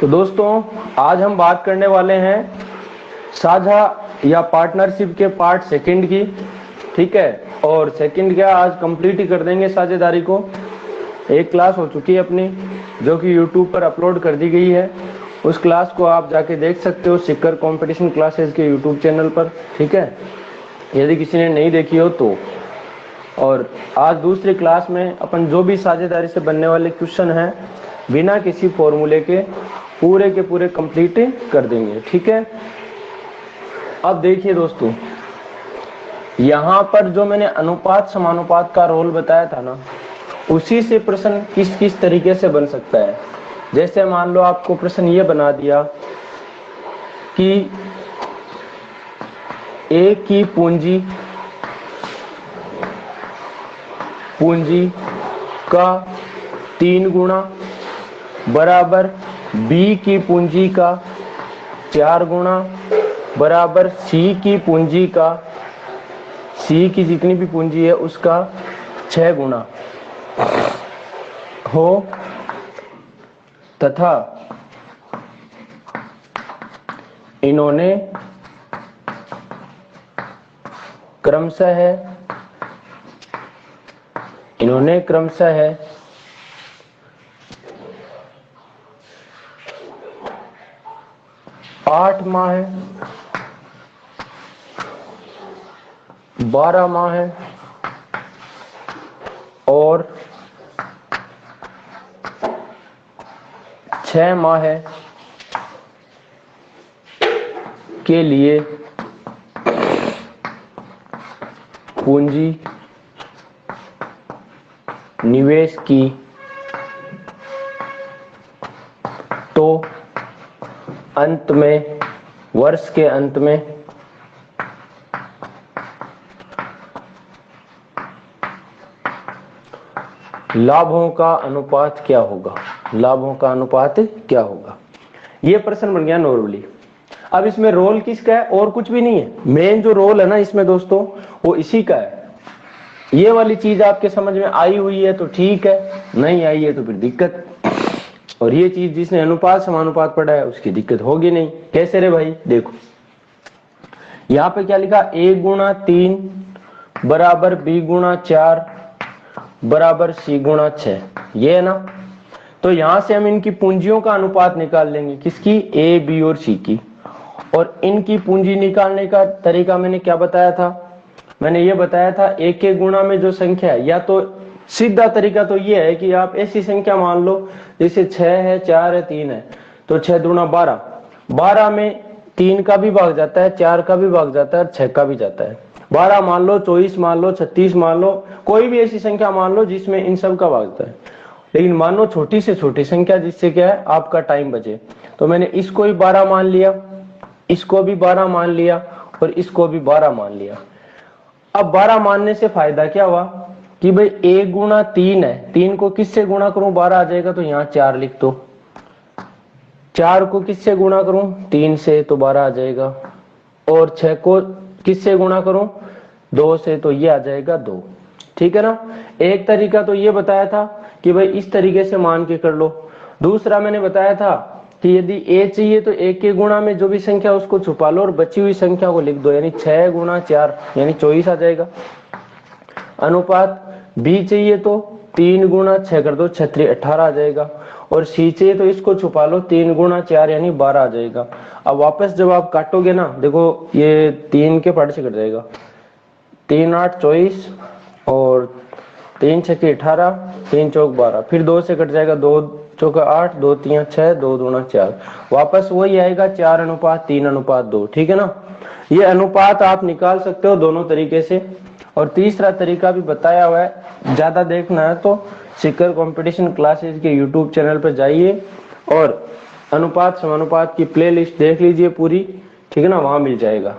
तो दोस्तों आज हम बात करने वाले हैं साझा या पार्टनरशिप के पार्ट सेकंड की, ठीक है। और सेकंड क्या आज कंप्लीट ही कर देंगे साझेदारी को। एक क्लास हो चुकी है अपनी जो कि यूट्यूब पर अपलोड कर दी गई है, उस क्लास को आप जाके देख सकते हो सिक्कर कंपटीशन क्लासेस के यूट्यूब चैनल पर, ठीक है, यदि किसी ने नहीं देखी हो तो। और आज दूसरी क्लास में अपन जो भी साझेदारी से बनने वाले क्वेश्चन हैं बिना किसी फॉर्मूले के पूरे कंप्लीट कर देंगे, ठीक है। अब देखिए दोस्तों, यहाँ पर जो मैंने अनुपात समानुपात का रोल बताया था ना, उसी से प्रश्न किस किस तरीके से बन सकता है। जैसे मान लो आपको प्रश्न ये बना दिया कि ए की पूंजी का 3 गुना बराबर बी की पूंजी का 4 गुना बराबर सी की पूंजी का, सी की जितनी भी पूंजी है उसका 6 गुना हो, तथा इन्होंने क्रमशः 8 माह, 12 माह और 6 माह के लिए पूंजी निवेश की, तो अंत में वर्ष के अंत में लाभों का अनुपात क्या होगा, लाभों का अनुपात क्या होगा। ये प्रश्न बन गया नॉर्मली। अब इसमें रोल किसका है और कुछ भी नहीं है, मेन जो रोल है ना इसमें दोस्तों वो इसी का है। ये वाली चीज आपके समझ में आई हुई है तो ठीक है, नहीं आई है तो फिर दिक्कत। और ये चीज जिसने अनुपात समानुपात पढ़ा है उसकी दिक्कत होगी नहीं। कैसे रे भाई, देखो यहाँ पे क्या लिखा, a गुणा 3 बराबर b गुणा 4 बराबर c गुणा 6, ये है ना। तो यहां से हम इनकी पूंजियों का अनुपात निकाल लेंगे, किसकी, a b और c की। और इनकी पूंजी निकालने का तरीका मैंने क्या बताया था, मैंने ये बताया था एक के गुणा में जो संख्या है, या तो सीधा तरीका तो ये है कि आप ऐसी संख्या मान लो जैसे 6 है, 4 है, 3 है, तो 6 दूना 12, 12 में 3 का भी भाग जाता है, 4 का भी भाग जाता है और 6 का भी जाता है। 12 मान लो, 24 मान लो, 36 मान लो, कोई भी ऐसी संख्या मान लो जिसमें इन सब का भाग जाता है। लेकिन मान लो छोटी से छोटी संख्या जिससे क्या है आपका टाइम बचे, तो मैंने इसको भी 12 मान लिया, इसको भी 12 मान लिया और इसको भी 12 मान लिया। अब 12 मानने से फायदा क्या हुआ कि भाई 1 गुणा 3 है, 3 को किससे गुणा करूं 12 आ जाएगा, तो यहाँ 4 लिख दो। 4 को किससे गुणा करूं 3 से, तो 12 आ जाएगा। और 6 को किससे गुणा करूं 2 से, तो ये आ जाएगा 2, ठीक है ना। एक तरीका तो ये बताया था कि भाई इस तरीके से मान के कर लो। दूसरा मैंने बताया था कि यदि a चाहिए तो a के गुणा में जो भी संख्या उसको छुपा लो और बची हुई संख्या को लिख दो, यानी 6 गुणा 4 यानी 24 आ जाएगा। अनुपात b चाहिए तो 3 गुणा 6 कर दो, 6 18 आ जाएगा। और c चाहिए तो इसको छुपा लो, 3 गुणा 4 यानी 12 आ जाएगा। अब वापस जब आप काटोगे ना, देखो ये 3 के पार्ट से कट जाएगा, 3 8 24 और 3 6 18, 3 चौक 12, फिर 2 से कट जाएगा, 2 चौका 8, 2 3 6, 2 दूना 4, वापस वही आएगा 4 अनुपात 3 अनुपात 2, ठीक है ना। ये अनुपात आप निकाल सकते हो दोनों तरीके से। और तीसरा तरीका भी बताया हुआ है, ज्यादा देखना है तो सिक्कर कंपटीशन क्लासेस के यूट्यूब चैनल पर जाइए और अनुपात समानुपात की प्लेलिस्ट देख लीजिए पूरी, ठीक है ना, वहां मिल जाएगा।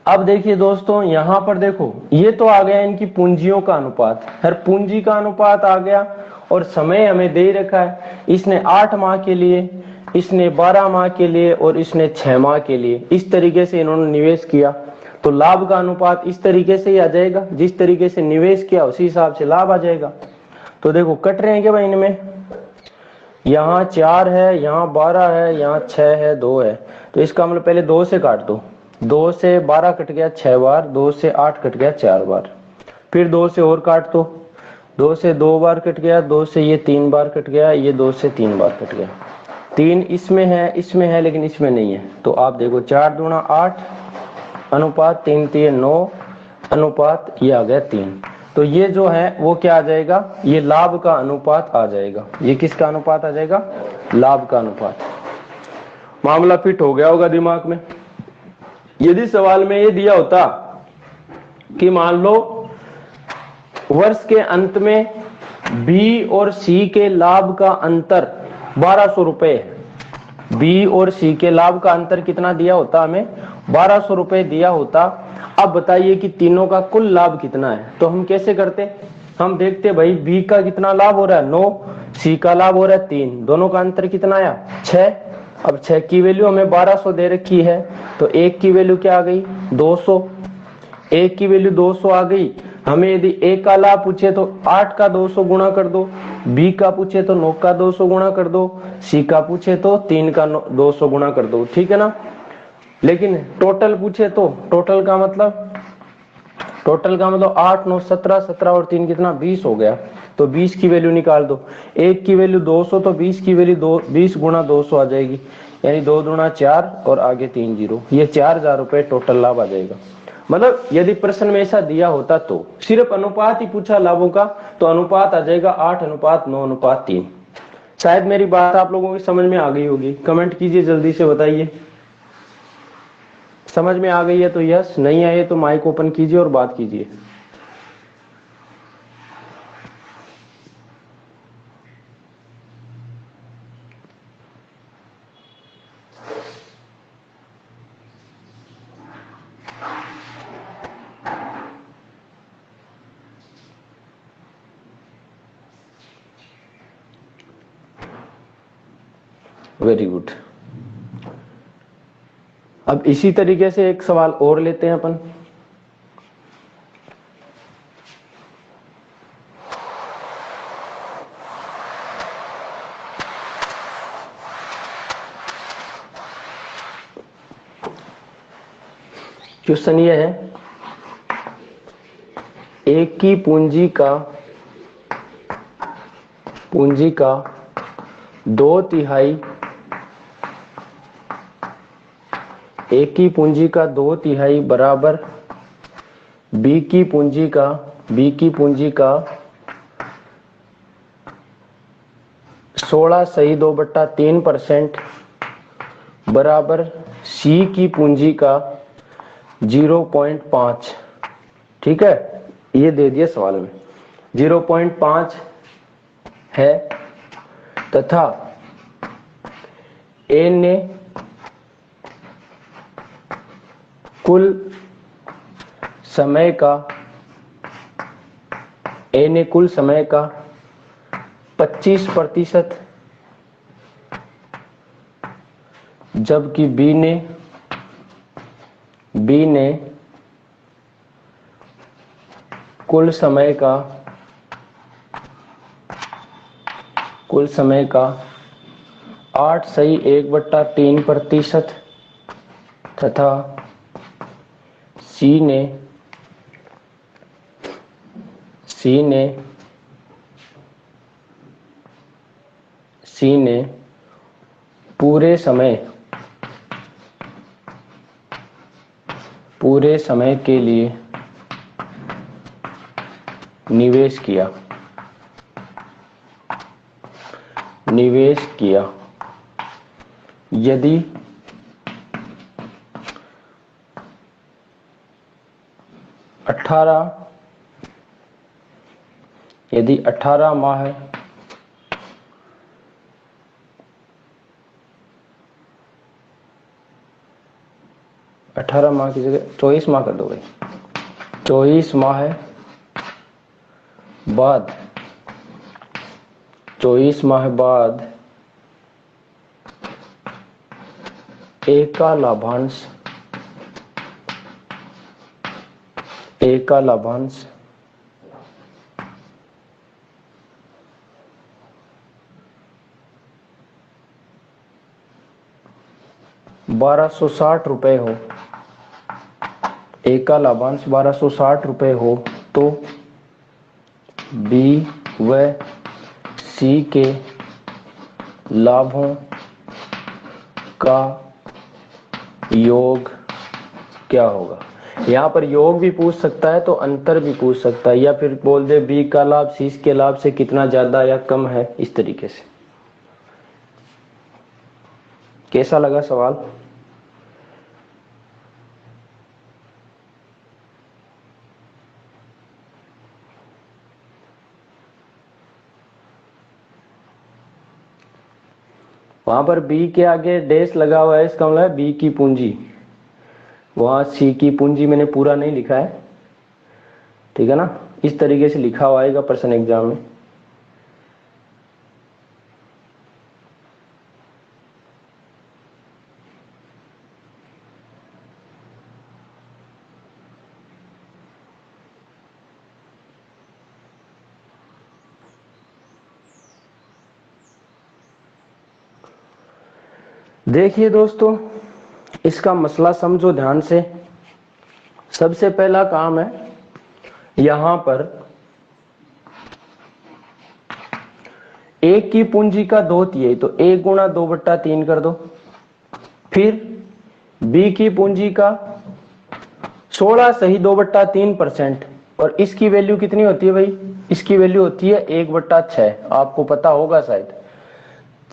अब देखिए दोस्तों, यहां पर देखो ये तो आ गया इनकी पूंजियों का अनुपात, हर पूंजी का अनुपात आ गया और समय हमें दे रखा है। इसने 8 माह के लिए इसने 12 माह के लिए और इसने 6 माह के लिए, इस तरीके से इन्होंने निवेश किया, तो लाभ का अनुपात इस तरीके से ही आ जाएगा, जिस तरीके से निवेश किया उसी हिसाब से लाभ आ जाएगा। तो देखो कट रहे हैं क्या भाई इनमें, यहाँ 4 है, यहाँ 12 है, यहाँ 6 है, 2 है, तो इसका मतलब पहले 2 से काट दो, 2 से 12 कट गया 6 बार, 2 से 8 कट गया 4 बार, फिर 2 से और काट दो, 2 से 2 बार कट गया, 2 से ये 3 बार कट गया, ये 2 से 3 बार कट गया, 3 इसमें है लेकिन इसमें नहीं है, तो आप देखो 4 दूना 8 अनुपात 3 3 9 अनुपात ये आ गया 3, तो ये जो है वो क्या आ जाएगा, ये लाभ का अनुपात आ जाएगा। ये किसका अनुपात आ जाएगा, लाभ का अनुपात। मामला फिट हो गया होगा दिमाग में। यदि सवाल में ये दिया होता कि मान लो वर्ष के अंत में बी और सी के लाभ का अंतर 1200 रुपए है, बी और सी के लाभ का अंतर कितना दिया होता, हमें 1200 रुपए दिया होता। अब बताइए कि तीनों का कुल लाभ कितना है, तो हम कैसे करते, हम देखते भाई बी का कितना लाभ हो रहा है 9, सी का लाभ हो रहा है 3, दोनों का अंतर कितना आया 6। अब 6 की वैल्यू हमें 1200 दे रखी है, तो 1 की वैल्यू क्या आ गई 200, 1 की वैल्यू 200 आ गई। हमें यदि ए का लाभ पूछे तो 8 का 200 गुणा कर दो, बी का पूछे तो 9 का 200 गुणा कर दो, सी का पूछे तो 3 का 200 गुणा कर दो, ठीक है ना। लेकिन टोटल पूछे तो टोटल का मतलब 8 9 17, 17 और 3 कितना 20 हो गया, तो 20 की वैल्यू निकाल दो। 1 की वैल्यू 200, तो 20 की वैल्यू 20 गुणा 200 आ जाएगी, यानी 2 दूना 4 और आगे 3 जीरो, ये 4000 रुपए टोटल लाभ आ जाएगा। मतलब यदि प्रश्न में ऐसा दिया होता तो सिर्फ अनुपात ही पूछा लाभों का, तो अनुपात आ जाएगा 8 अनुपात 9 अनुपात 3। शायद मेरी बात आप लोगों की समझ में आ गई होगी, कमेंट कीजिए जल्दी से बताइए। समझ में आ गई है तो यस, नहीं आए तो माइक ओपन कीजिए और बात कीजिए। Very good. अब इसी तरीके से एक सवाल और लेते हैं अपन। क्वेश्चन ये है, एक की पूंजी का 2/3, एक की पूंजी का 2/3 बराबर बी की पूंजी का 16.2/3% बराबर सी की पूंजी का 0.5, ठीक है, ये दे दिया सवाल में 0.5 है, तथा ए ने कुल समय का 25%, जबकि बी ने कुल समय का 8.1/3%, तथा सी ने पूरे समय के लिए निवेश किया। यदि 18 माह 18 माह की जगह 24 माह कर दो भाई, 24 माह बाद ए का लाभांश 1260 रुपए हो, ए का लाभांश 1260 रुपए हो तो बी व सी के लाभों का योग क्या होगा। यहां पर योग भी पूछ सकता है तो अंतर भी पूछ सकता है, या फिर बोल दे बी का लाभ सी के लाभ से कितना ज्यादा या कम है, इस तरीके से। कैसा लगा सवाल? वहां पर बी के आगे डैश लगा हुआ है, इसका मतलब है बी की पूंजी। वहां सी की पूंजी मैंने पूरा नहीं लिखा है, ठीक है ना, इस तरीके से लिखा हुआ आएगा प्रश्न एग्जाम में। देखिए दोस्तों, इसका मसला समझो ध्यान से। सबसे पहला काम है, यहां पर एक की पूंजी का 2 तिहाई, तो 1 गुणा 2/3 कर दो। फिर बी की पूंजी का 16 सही 2/3%, और इसकी वैल्यू कितनी होती है भाई? इसकी वैल्यू होती है 1/6। आपको पता होगा शायद।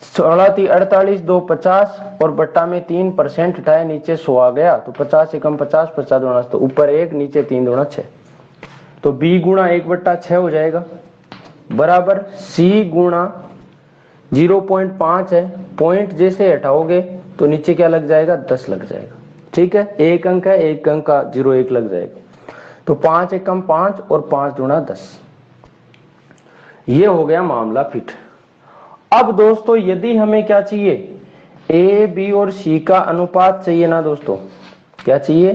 16 × 48, 2 50, और बट्टा में 3% हटाए, नीचे 100 आ गया, तो 50 से कम 50, 50 दूना, तो ऊपर 1 नीचे 3 दूना 6, तो b गुणा 1/6 हो जाएगा, बराबर c गुणा 0.5 है। पॉइंट जैसे हटाओगे तो नीचे क्या लग जाएगा? 10 लग जाएगा। ठीक है, एक अंक है, एक अंक का 0 1 लग जाएगा, तो 5 एकम 5 और 5 दूना 10। ये हो गया मामला फिट। अब दोस्तों यदि हमें क्या चाहिए? ए बी और सी का अनुपात चाहिए ना दोस्तों। क्या चाहिए?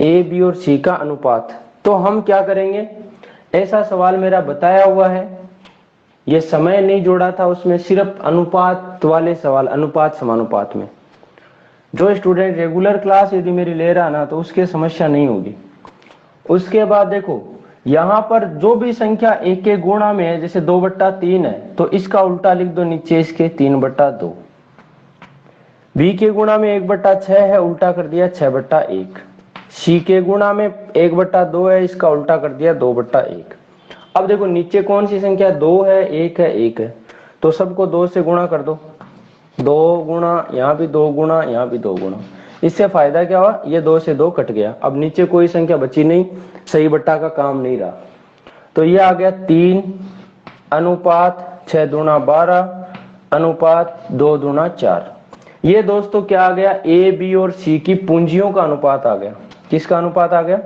ए बी और सी का अनुपात। तो हम क्या करेंगे? ऐसा सवाल मेरा बताया हुआ है, ये समय नहीं जोड़ा था उसमें, सिर्फ अनुपात वाले सवाल, अनुपात समानुपात में। जो स्टूडेंट रेगुलर क्लास यदि मेरी ले रहा ना, तो उसके समस्या नहीं होगी। उसके बाद देखो, यहां पर जो भी संख्या एक के गुणा में है, जैसे 2/3 है, तो इसका उल्टा लिख दो नीचे इसके 3/2। बी के गुणा में 1/6 है, उल्टा कर दिया 6/1। सी के गुणा में 1/2 है, इसका उल्टा कर दिया 2/1। अब देखो नीचे कौन सी संख्या? 2 है, 1 है, 1 है, तो सबको 2 से गुणा कर दो। 2 गुणा, यहाँ भी 2 गुणा, यहाँ भी 2 गुणा। इससे फायदा क्या हुआ? ये 2 से 2 कट गया, अब नीचे कोई संख्या बची नहीं, सही बट्टा का काम नहीं रहा। तो ये आ गया 3 अनुपात 6 दूना 12 अनुपात 2 दूना 4। ये दोस्तों क्या आ गया? ए बी और सी की पूंजियों का अनुपात आ गया। किसका अनुपात आ गया?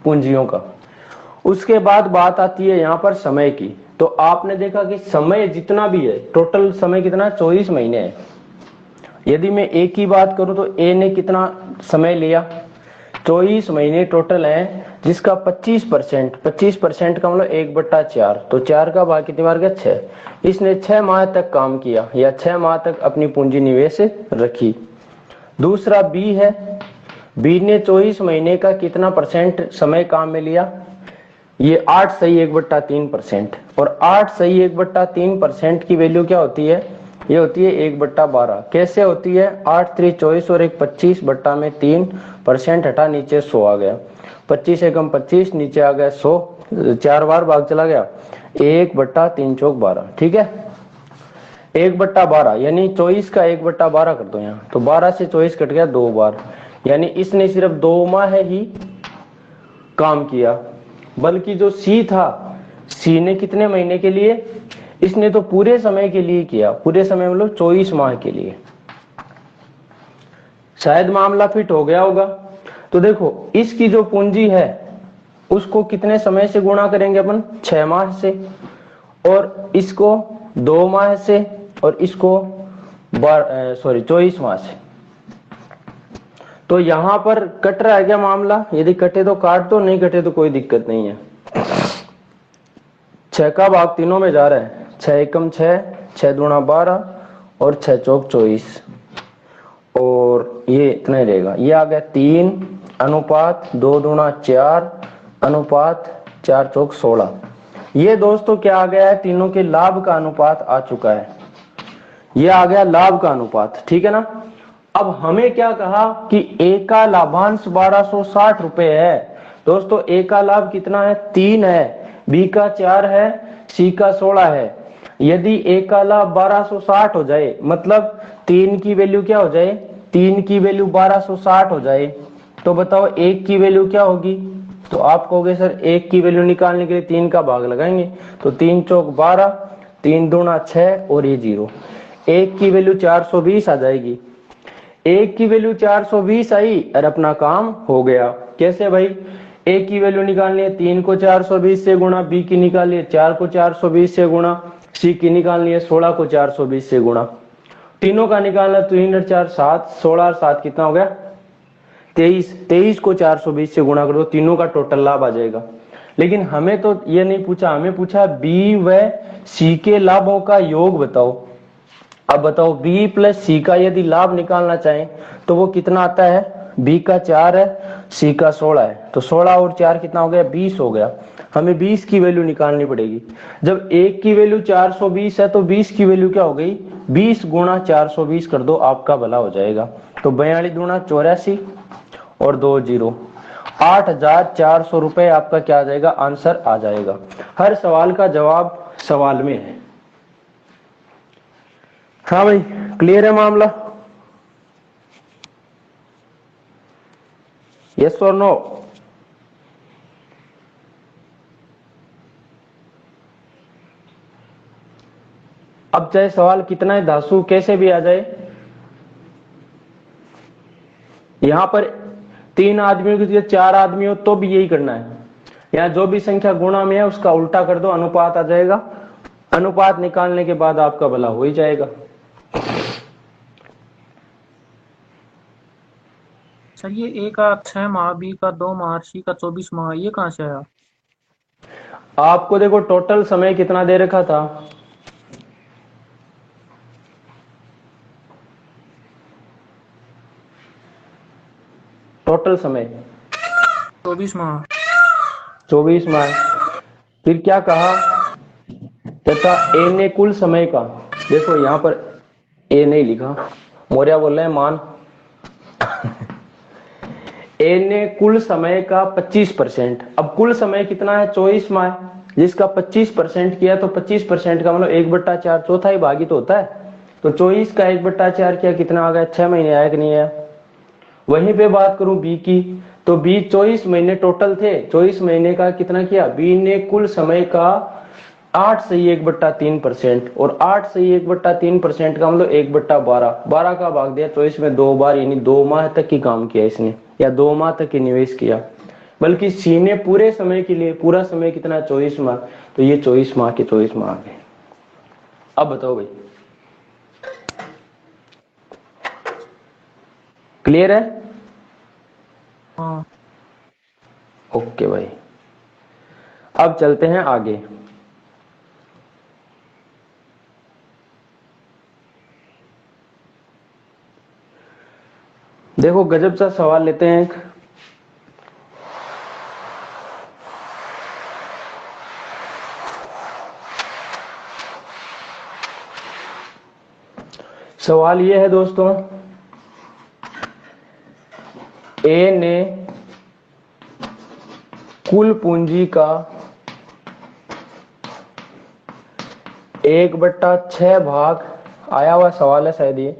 पूंजियों का। उसके बाद बात आती है यहां पर समय की। तो आपने देखा कि समय जितना भी है, टोटल समय कितना? 24 महीने है। यदि मैं ए की बात करूं तो ए ने कितना समय लिया? 24 महीने टोटल है, जिसका 25% का मतलब 1/4, तो 4 का भाग कितनी बार गया? 6। इसने 6 माह तक काम किया, या 6 माह तक अपनी पूंजी निवेश रखी। दूसरा बी है, बी ने 24 महीने का कितना परसेंट समय काम में लिया? ये 8 सही 1/3%, और 8 सही 1/3% की वैल्यू क्या होती है? ये होती है 1/12। कैसे होती है? 8 3 24 और 1 25, बट्टा में 3% हटा, नीचे 100 आ गया। 25 एकम 25, नीचे आ गया 100, 4 बार भाग चला गया, 1/3 चौक 12। ठीक है, 1/12 यानी 24 का 1/12 कर दो यहाँ, तो 12 से 24 कट गया 2 बार, यानी इसने सिर्फ 2 माह ही काम किया। बल्कि जो सी था, सी ने कितने महीने के लिए? इसने तो पूरे समय के लिए किया, पूरे समय मतलब 24 माह के लिए। शायद मामला फिट हो गया होगा। तो देखो, इसकी जो पूंजी है उसको कितने समय से गुणा करेंगे अपन? 6 माह से, और इसको 2 माह से, और इसको 24 माह से। तो यहां पर कट रहा है क्या मामला? यदि कटे तो काट दो, नहीं कटे तो कोई दिक्कत नहीं है। 6 का भाग तीनों में जा रहा है, 6 एकम 6, 6 दूना 12 और 6 चौक 24, और ये इतना ही रहेगा। ये आ गया 3 अनुपात 2 दूना 4 अनुपात 4 चौक 16। ये दोस्तों क्या आ गया है? तीनों के लाभ का अनुपात आ चुका है। ये आ गया लाभ का अनुपात, ठीक है ना। अब हमें क्या कहा कि ए का लाभांश 1260 रुपए है। दोस्तों ए का लाभ कितना है? 3 है, बी का 4 है, सी का 16 है। यदि ए का लाभ 1260 हो जाए, मतलब 3 की वैल्यू क्या हो जाए? 3 की वैल्यू 1260 हो जाए, तो बताओ 1 की वैल्यू क्या होगी? तो आप कहोगे सर 1 की वैल्यू निकालने के लिए 3 का भाग लगाएंगे, तो 3 चौक 12, 3 दूना 6 और ये 0। 1 की वैल्यू 420 आ जाएगी। 1 की वैल्यू 420 आई और अपना काम हो गया। कैसे भाई? ए की वैल्यू निकालनी है, 3 को 420 से गुणा, बी की निकालनी है 4 को 420 से गुणा, सी की निकालनी है 16 को 420 से गुणा। तीनों का निकालना, 3 और 4 7, 16 और 7 कितना हो गया? 23। 23 को 420 से गुणा कर दो, तीनों का टोटल लाभ आ जाएगा। लेकिन हमें तो ये नहीं पूछा, हमें पूछा बी व सी के लाभों का योग बताओ। अब बताओ बी प्लस सी का यदि लाभ निकालना चाहें तो वो कितना आता है? बी का 4 है, सी का 16 है, तो 16 और 4 कितना हो गया? 20 हो गया। हमें 20 की वैल्यू निकालनी पड़ेगी। जब 1 की वैल्यू 420 है तो 20 की वैल्यू क्या हो गई? 20 गुणा 420 कर दो, आपका भला हो जाएगा। तो 42 दूना 84 और 2 0, 8400 रुपए आपका क्या आ जाएगा? आंसर आ जाएगा। हर सवाल का जवाब सवाल में है। हाँ भाई, क्लियर है मामला? यस और नो? अब चाहे सवाल कितना ही धांसू कैसे भी आ जाए, यहां पर 3 आदमियों की जगह 4 आदमी हो तो भी यही करना है। यहां जो भी संख्या गुणा में है उसका उल्टा कर दो, अनुपात आ जाएगा। अनुपात निकालने के बाद आपका भला हो ही जाएगा। सर ये ए का 6 माह, बी का 2 माह, सी का 24 माह, ये कहाँ से आया? आपको देखो टोटल समय कितना दे रखा था? टोटल समय 24 माह। 24 माह। फिर क्या कहा तथा ए ने कुल समय का, देखो यहां पर ए नहीं लिखा, मौर्य बोल रहे हैं मान। ए ने कुल समय का 25%। अब कुल समय कितना है? 24 माह, जिसका 25% किया तो 25% का मतलब 1/4, चौथा ही भागी तो होता है। तो 24 का 1/4 किया, कितना आ गया? 6 महीने आया कि नहीं आया? वहीं पे बात करूं बी की, तो बी 24 महीने टोटल थे, 24 महीने का कितना किया? बी ने कुल समय का 8 से 1/3%, और 8 से 1/3% का मतलब 1/12, 12 का भाग दिया 24 में 2 बार, यानी 2 माह तक ही काम किया इसने, या 2 माह तक ही निवेश किया। बल्कि सी ने पूरे समय के लिए, पूरा समय कितना? 24 माह, तो ये 24 माह के 24 माह आ गए। अब बताओ भाई, क्लियर है? हाँ। ओके भाई, अब चलते हैं आगे। देखो गजब सा सवाल लेते हैं एक। सवाल ये है दोस्तों, ए ने कुल पूंजी का 1/6 भाग, आया हुआ सवाल है शायद ये,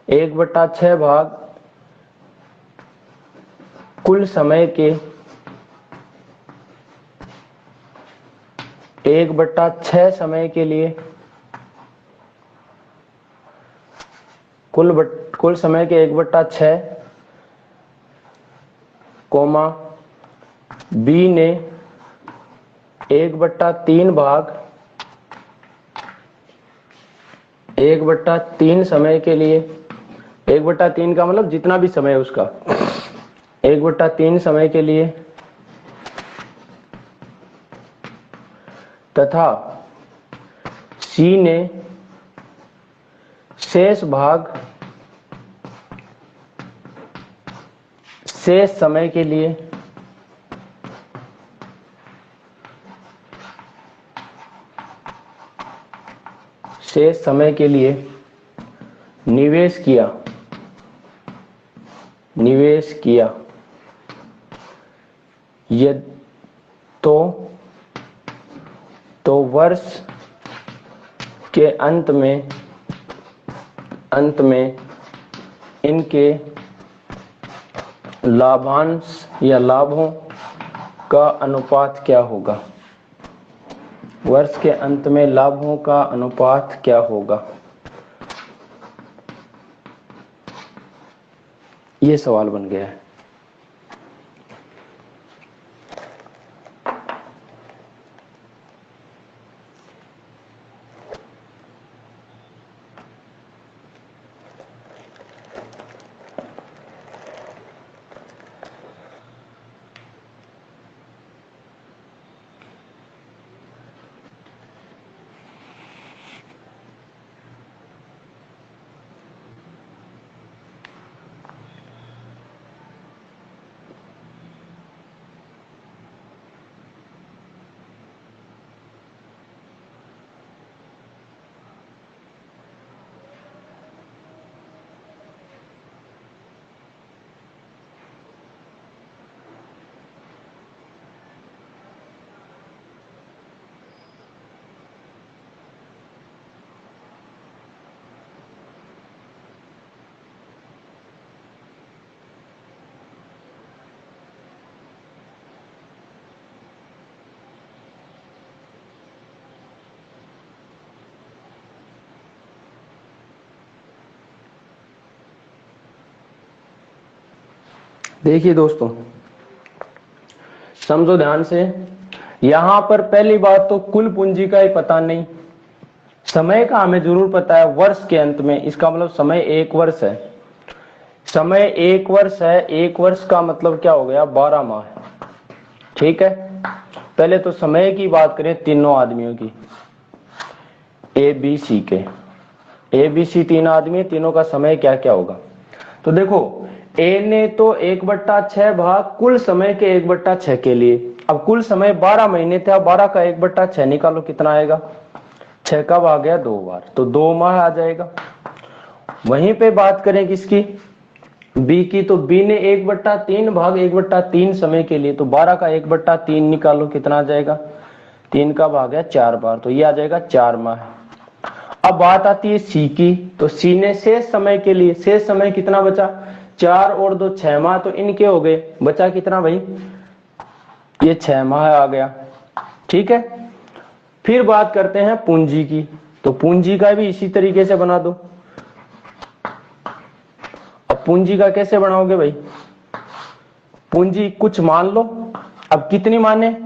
1/6 भाग कुल समय के 1/6 समय के लिए, कुल समय के 1/6, कोमा बी ने 1/3 भाग 1/3 समय के लिए, 1/3 का मतलब जितना भी समय है उसका, 1/3 समय के लिए तथा सी ने शेष भाग शेष समय के लिए निवेश किया यदि तो वर्ष के अंत में इनके लाभांश या लाभों का अनुपात क्या होगा? वर्ष के अंत में लाभों का अनुपात क्या होगा? ये सवाल बन गया है। देखिए दोस्तों, समझो ध्यान से। यहां पर पहली बात तो कुल पूंजी का ही पता नहीं, समय का हमें जरूर पता है वर्ष के अंत में, इसका मतलब समय 1 वर्ष है। समय 1 वर्ष है, 1 वर्ष का मतलब क्या हो गया? 12 माह। ठीक है, पहले तो समय की बात करें तीनों आदमियों की, ए बी सी के, ए बी सी 3 आदमी, तीनों का समय क्या क्या होगा? तो देखो, ए ने तो 1/6 भाग कुल समय के 1/6 के लिए, अब कुल समय 12 महीने थे, अब 12 का 1/6 निकालो, कितना आएगा? 6 का भाग गया 2 बार, तो 2 माह आ जाएगा। वहीं पे बात करें किसकी? बी की, तो बी ने 1/3 भाग 1/3 समय के लिए, तो 12 का 1/3 निकालो, कितना आ जाएगा? 3 का भाग है 4 बार, तो ये आ जाएगा 4 माह। अब बात आती है सी की, तो सी ने शेष समय के लिए, शेष समय कितना बचा? 4 और 2 6 माह, तो इनके हो गए, बचा कितना भाई? ये 6 माह आ गया। ठीक है, फिर बात करते हैं पूंजी की, तो पूंजी का भी इसी तरीके से बना दो। अब पूंजी का कैसे बनाओगे भाई? पूंजी कुछ मान लो, अब कितनी माने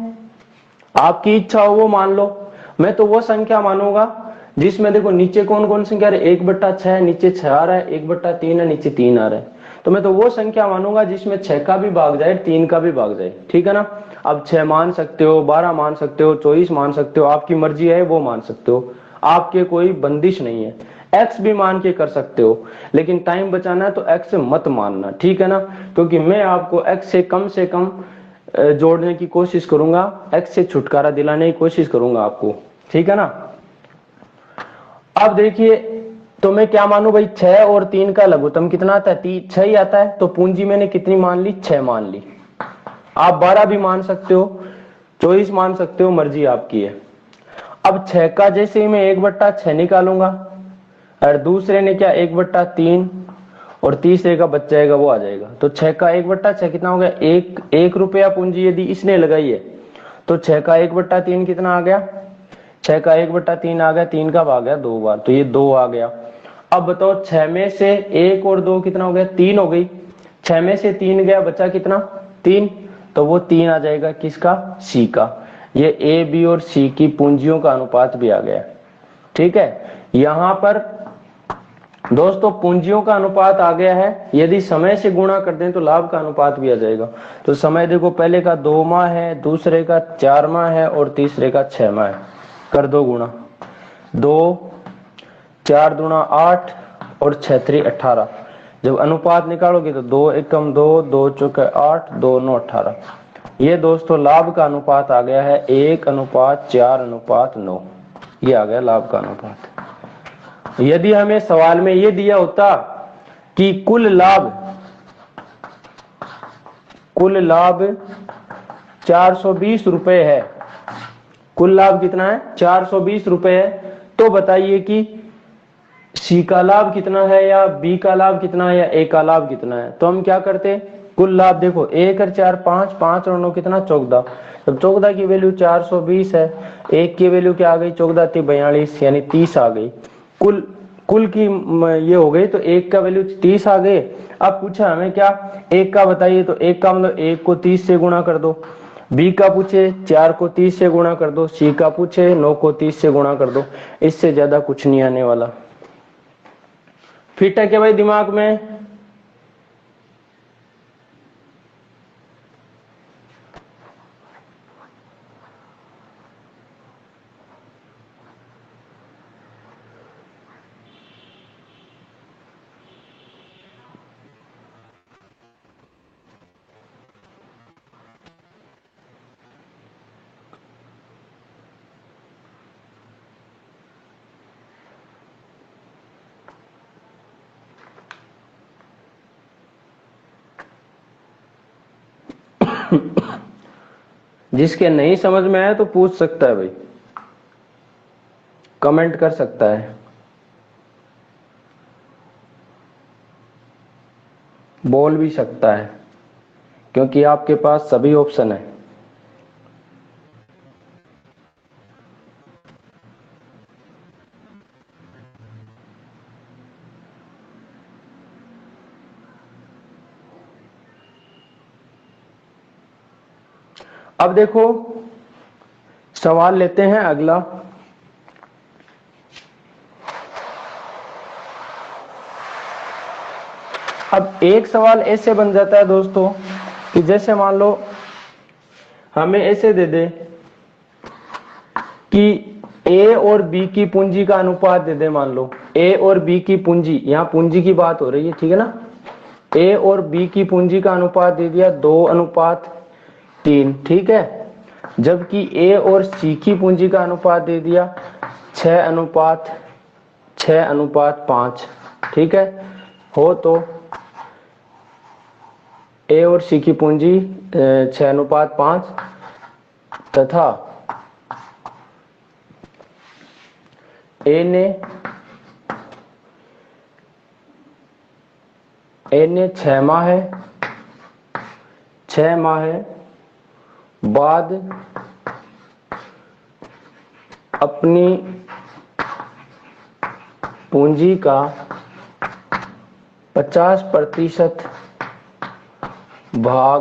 आपकी इच्छा हो वो मान लो। मैं तो वो संख्या मानूंगा जिसमें देखो नीचे कौन कौन संख्या है, 1/6 है, नीचे 6 आ रहा है, 1/3 है, नीचे 3 आ रहा है, तो मैं तो वो संख्या मानूंगा जिसमें 6 का भी भाग जाए, 3 का भी भाग जाए। ठीक है ना? अब 6 मान सकते हो, 12 मान सकते हो, 24 मान सकते हो, आपकी मर्जी है वो मान सकते हो, आपके कोई बंदिश नहीं है। एक्स भी मान के कर सकते हो, लेकिन टाइम बचाना है तो एक्स से मत मानना। ठीक है ना? क्योंकि मैं आपको एक्स से कम जोड़ने की कोशिश करूंगा, एक्स से छुटकारा दिलाने की कोशिश करूंगा आपको। ठीक है ना? अब देखिए, तो मैं क्या मानू भाई? 6 और 3 का लघुत्तम कितना आता है? 6 ही आता है, तो पूंजी मैंने कितनी मान ली? 6 मान ली। आप 12 भी मान सकते हो, 24 मान सकते हो, मर्जी आपकी है। अब 6 का जैसे ही मैं 1/6 निकालूंगा, और दूसरे ने क्या 1/3, और तीसरे का बच जाएगा वो आ जाएगा, तो 6 का 1/6 कितना हो गया? 1 रुपया पूंजी यदि इसने लगाई है, तो 6 का 1/3 कितना आ गया? 6 का 1/3 आ गया, 3 का भाग गया 2 बार, तो ये 2 आ गया। अब बताओ 6 में से 1 और 2 कितना हो गया? 3 हो गई। 6 में से 3 गया, बचा कितना? 3, तो वो 3 आ जाएगा किसका? सी का। ये ए बी और सी की पूंजियों का अनुपात भी आ गया। ठीक है, यहां पर दोस्तों पूंजियों का अनुपात आ गया है, यदि समय से गुणा कर दें तो लाभ का अनुपात भी आ जाएगा। तो समय देखो, पहले का 2 माह है, दूसरे का 4 माह है और तीसरे का 6 माह है। कर दो गुणा, 2 4 दूना 8 और 6 3 18। जब अनुपात निकालोगे तो 2 एकम 2, 2 चौके 8, 2 9 18। ये दोस्तों लाभ का अनुपात आ गया है 1:4:9। ये आ गया लाभ का अनुपात। यदि हमें सवाल में ये दिया होता कि कुल लाभ 420 रुपए है, कुल लाभ कितना है 420 रुपए है, तो बताइए कि सी का लाभ कितना है या बी का लाभ कितना है या ए का लाभ कितना है। तो हम क्या करते, कुल लाभ देखो 1 और 4 5, 5 और 9 कितना 14। जब 14 की वैल्यू 420 है, 1 की वैल्यू क्या आ गई 14 3 42 यानी 30 आ गई। कुल की ये हो गई, तो 1 का वैल्यू 30 आ गए। अब पूछा हमें क्या 1 का बताइए, तो 1 का मतलब 1 को 30 से गुणा कर दो। बी का पूछे 4 को 30 से गुणा कर दो। सी का पूछे 9 को 30 से गुणा कर दो। इससे ज्यादा कुछ नहीं आने वाला। फिट है क्या भाई दिमाग में? जिसके नहीं समझ में आया तो पूछ सकता है भाई, कमेंट कर सकता है, बोल भी सकता है, क्योंकि आपके पास सभी ऑप्शन है। अब देखो सवाल लेते हैं अगला। अब एक सवाल ऐसे बन जाता है दोस्तों कि जैसे मान लो हमें ऐसे दे दे कि ए और बी की पूंजी का अनुपात दे दे। मान लो ए और बी की पूंजी, यहां पूंजी की बात हो रही है, ठीक है ना। ए और बी की पूंजी का अनुपात दे दिया 2:3, ठीक है। जबकि ए और सी की पूंजी का अनुपात दे दिया 6:5, ठीक है। हो तो ए और सी की पूंजी 6:5 तथा ए ने 6 माह बाद अपनी पूंजी का 50% भाग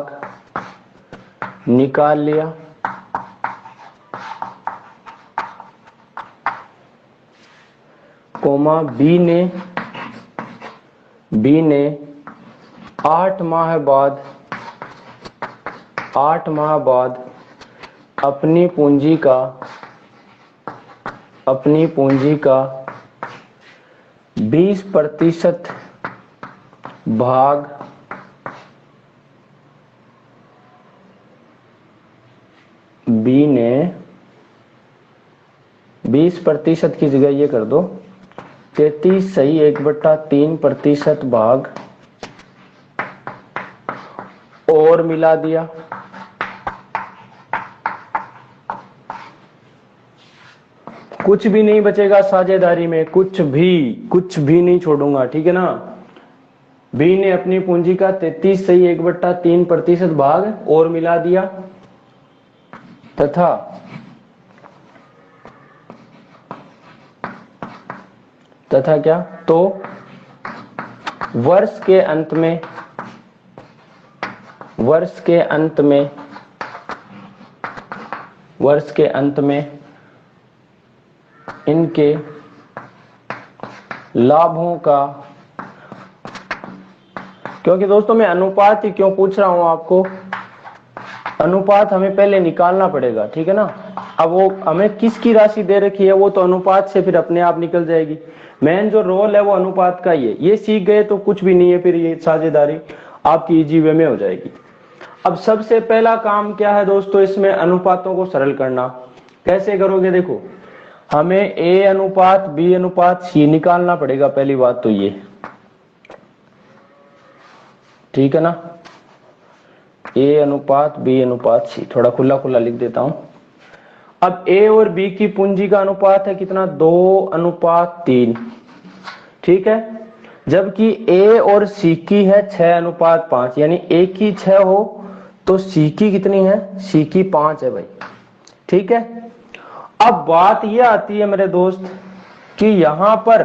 निकाल लिया। कोमा बी ने 8 माह बाद अपनी पूंजी का 20% भाग बी ने 20% की जगह ये कर दो 33 सही 1/3% भाग और मिला दिया। कुछ भी नहीं बचेगा साझेदारी में, कुछ भी नहीं छोड़ूंगा, ठीक है ना। बी ने अपनी पूंजी का 33 सही 1/3% भाग और मिला दिया तथा क्या, तो वर्ष के अंत में इनके लाभों का, क्योंकि दोस्तों मैं अनुपात ही क्यों पूछ रहा हूं आपको, अनुपात हमें पहले निकालना पड़ेगा, ठीक है ना। अब वो हमें किसकी राशि दे रखी है वो तो अनुपात से फिर अपने आप निकल जाएगी। मेन जो रोल है वो अनुपात का ही है, ये सीख गए तो कुछ भी नहीं है, फिर ये साझेदारी आपकी इजी वे में हो जाएगी। अब सबसे पहला काम क्या है दोस्तों इसमें, अनुपातों को सरल करना। कैसे करोगे, देखो हमें A अनुपात B अनुपात C निकालना पड़ेगा, पहली बात तो ये, ठीक है ना। A अनुपात B अनुपात C, थोड़ा खुला खुला लिख देता हूं। अब A और B की पूंजी का अनुपात है कितना, 2:3, ठीक है। जबकि A और C की है 6:5, यानी A की 6 हो तो C की कितनी है, C की 5 है भाई, ठीक है। अब बात यह आती है मेरे दोस्त कि यहां पर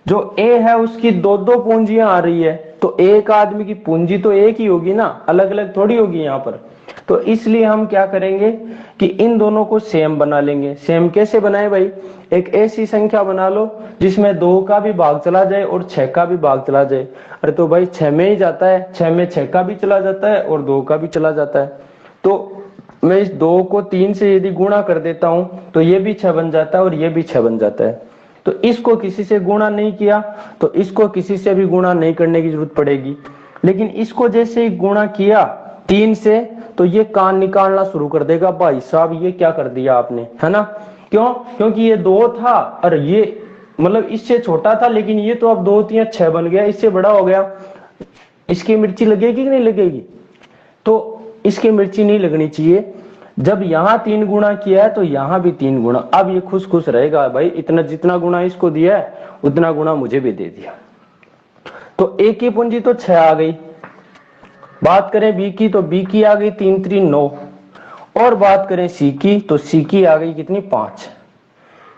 जो A है उसकी दो दो पूंजियां आ रही है, तो एक आदमी की पूंजी तो एक ही होगी ना, अलग अलग थोड़ी होगी यहां पर। तो इसलिए हम क्या करेंगे कि इन दोनों को सेम बना लेंगे। सेम कैसे बनाए भाई, एक ऐसी संख्या बना लो जिसमें 2 का भी भाग चला जाए और 6 का भी भाग चला जाए। अरे तो भाई 6 में ही जाता है, 6 में 6 का भी चला जाता है और 2 का भी चला जाता है। तो मैं इस 2 को 3 से यदि गुणा कर देता हूं तो ये भी 6 बन जाता है और ये भी 6 बन जाता है। तो इसको किसी से गुणा नहीं किया तो इसको किसी से भी गुणा नहीं करने की जरूरत पड़ेगी। लेकिन इसको जैसे ही गुणा किया 3 से तो ये कान निकालना शुरू कर देगा, भाई साहब ये क्या कर दिया आपने, है ना। क्यों, क्योंकि ये 2 था और ये मतलब इससे छोटा था, लेकिन ये तो अब 2 3 6 बन गया, इससे बड़ा हो गया। इसकी मिर्ची लगेगी कि नहीं लगेगी, तो इसकी मिर्ची नहीं लगनी चाहिए। जब यहां 3 गुणा किया है तो यहां भी 3 गुणा। अब ये खुश खुश रहेगा, भाई इतना जितना गुणा इसको दिया है उतना गुणा मुझे भी दे दिया। तो A की पूंजी तो 6 आ गई। बात करें B की तो B की आ गई 3 3 9, और बात करें C की तो C की आ गई कितनी, 5।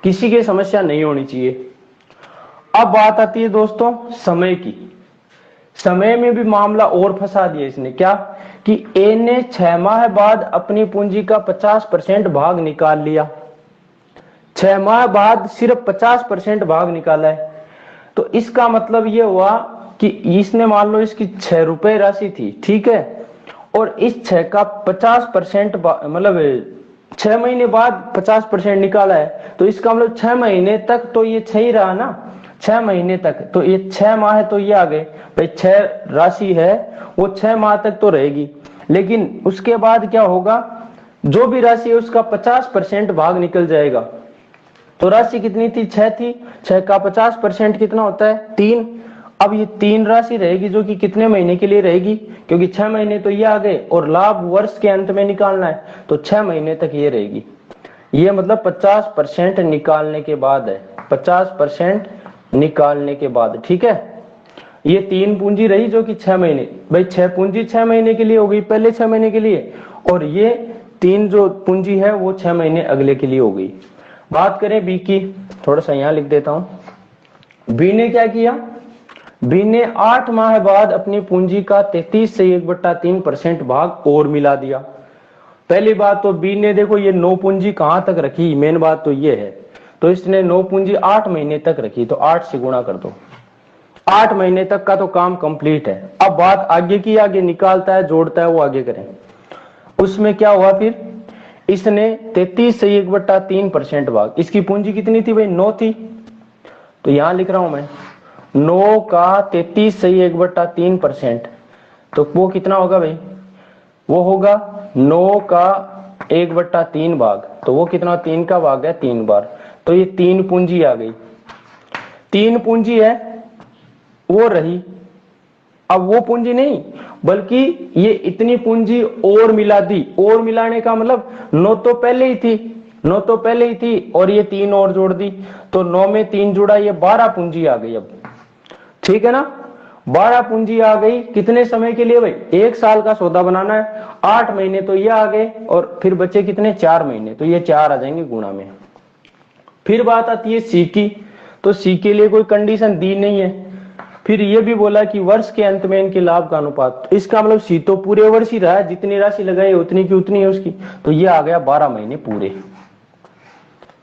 किसी की समस्या नहीं होनी चाहिए। अब बात आती है दोस्तों समय की। समय में भी मामला और फंसा दिया इसने, क्या कि A ने 6 माह बाद अपनी पूंजी का 50% भाग निकाल लिया। 6 माह बाद सिर्फ 50% भाग निकाला है। तो इसका मतलब ये हुआ कि इसने मान लो इसकी 6 रुपए राशि थी, ठीक है, और इस 6 का 50% मतलब 6 महीने बाद 50% निकाला है। तो इसका मतलब 6 महीने तक तो ये 6 ही रहा ना, 6 महीने तक। तो ये 6 माह है तो ये आ गए भाई, 6 राशि है वो 6 माह तक तो रहेगी। लेकिन उसके बाद क्या होगा, जो भी राशि है उसका 50% भाग निकल जाएगा। तो राशि कितनी थी, 6 थी, 6 का 50% कितना होता है, 3। अब ये 3 राशि रहेगी जो कि कितने महीने के लिए रहेगी, क्योंकि 6 महीने तो ये आ गए और लाभ वर्ष के अंत में निकालना है, तो 6 महीने तक ये रहेगी। ये मतलब 50% निकालने के बाद है, 50% निकालने के बाद, ठीक है। ये 3 पूंजी रही जो कि 6 महीने, भाई 6 पूंजी 6 महीने के लिए हो गई, पहले 6 महीने के लिए, और ये 3 जो पूंजी है वो 6 महीने अगले के लिए हो गई। बात करें B की, थोड़ा सा यहां लिख देता हूं। B ने क्या किया, B ने 8 माह बाद अपनी पूंजी का 33 से 1/3% भाग और मिला दिया। पहली बात तो B ने देखो ये 9 पूंजी कहां तक रखी, मेन बात तो ये है, तो इसने 9 पूंजी 8 महीने तक रखी, तो 8 से गुणा कर दो, 8 महीने तक का तो काम कंप्लीट है। अब बात आगे की, आगे निकालता है जोड़ता है वो आगे करें। उसमें क्या हुआ फिर, इसने 33 से 1/3% भाग, इसकी पूंजी कितनी थी भाई, 9 थी, तो यहां लिख रहा हूं मैं 9 का 33 से 1/3%, तो वो कितना होगा भाई, वो होगा 9 का 1/3 भाग, तो वो कितना, 3 का भाग है 3 बार, तो ये 3 पूंजी आ गई। 3 पूंजी है वो रही। अब वो पूंजी नहीं बल्कि ये इतनी पूंजी और मिला दी, और मिलाने का मतलब 9 तो पहले ही थी, 9 तो पहले ही थी और ये 3 और जोड़ दी, तो 9 में 3 जुड़ा, ये 12 पूंजी आ गई। अब ठीक है ना, 12 पूंजी आ गई। कितने समय के लिए भाई, 1 साल का सौदा बनाना है, 8 महीने तो ये आ गए और फिर बचे कितने, 4 महीने, तो ये 4 आ जाएंगे गुणा में। फिर बात आती है C की, तो C के लिए कोई कंडीशन दी नहीं है। फिर ये भी बोला कि वर्ष के अंत में इनके लाभ का अनुपात, तो इसका मतलब C तो पूरे वर्ष ही रहा है, जितनी राशि लगाई उतनी की उतनी है उसकी, तो ये आ गया 12 महीने पूरे।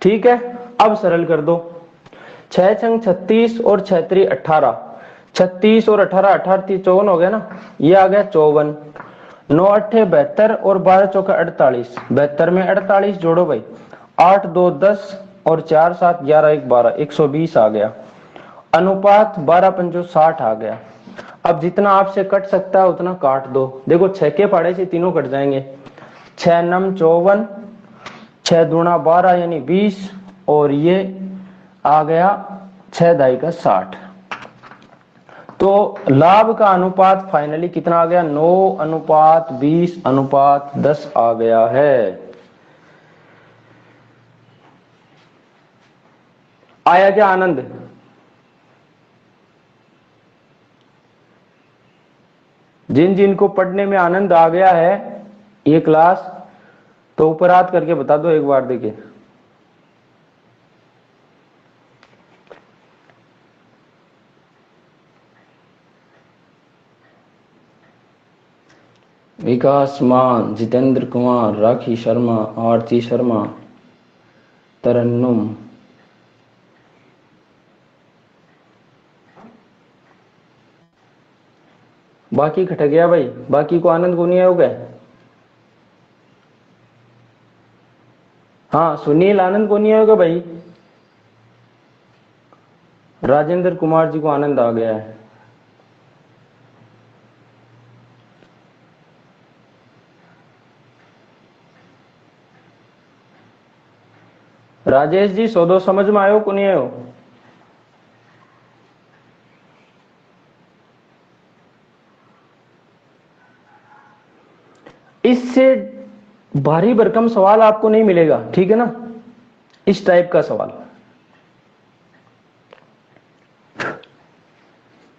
ठीक है, अब सरल कर दो। 6 छंग 36 और 6 3 18, 36 और 18, 18 3 54 हो गया ना, ये आ गया 54। 9 8 72 और 12 चौका 48, 72 में 48 जोड़ो भाई, 8 2 10 और 4 7 11 1 12, 120 आ गया। अनुपात 12 पंजो 60 आ गया। अब जितना आपसे कट सकता है उतना काट दो। देखो 6 के पहाड़े से तीनों कट जाएंगे, 6 9 54, 6 दूना 12 यानी 20, और ये आ गया 6 दाई का 60। तो लाभ का अनुपात फाइनली कितना आ गया, 9 अनुपात 20 अनुपात 10 आ गया है। आया क्या आनंद? जिन जिन को पढ़ने में आनंद आ गया है ये क्लास, तो ऊपर हाथ करके बता दो एक बार। देखिए विकास मान, जितेंद्र कुमार, राखी शर्मा, आरती शर्मा, तरन्नुम, बाकी खट गया भाई, बाकी को आनंद को नहीं आयोगे? हाँ सुनील आनंद को नहीं आयोगे भाई? राजेंद्र कुमार जी को आनंद आ गया है। राजेश जी सौदो समझ में आयो को नहीं आयो? इससे भारी भरकम सवाल आपको नहीं मिलेगा, ठीक है ना, इस टाइप का सवाल।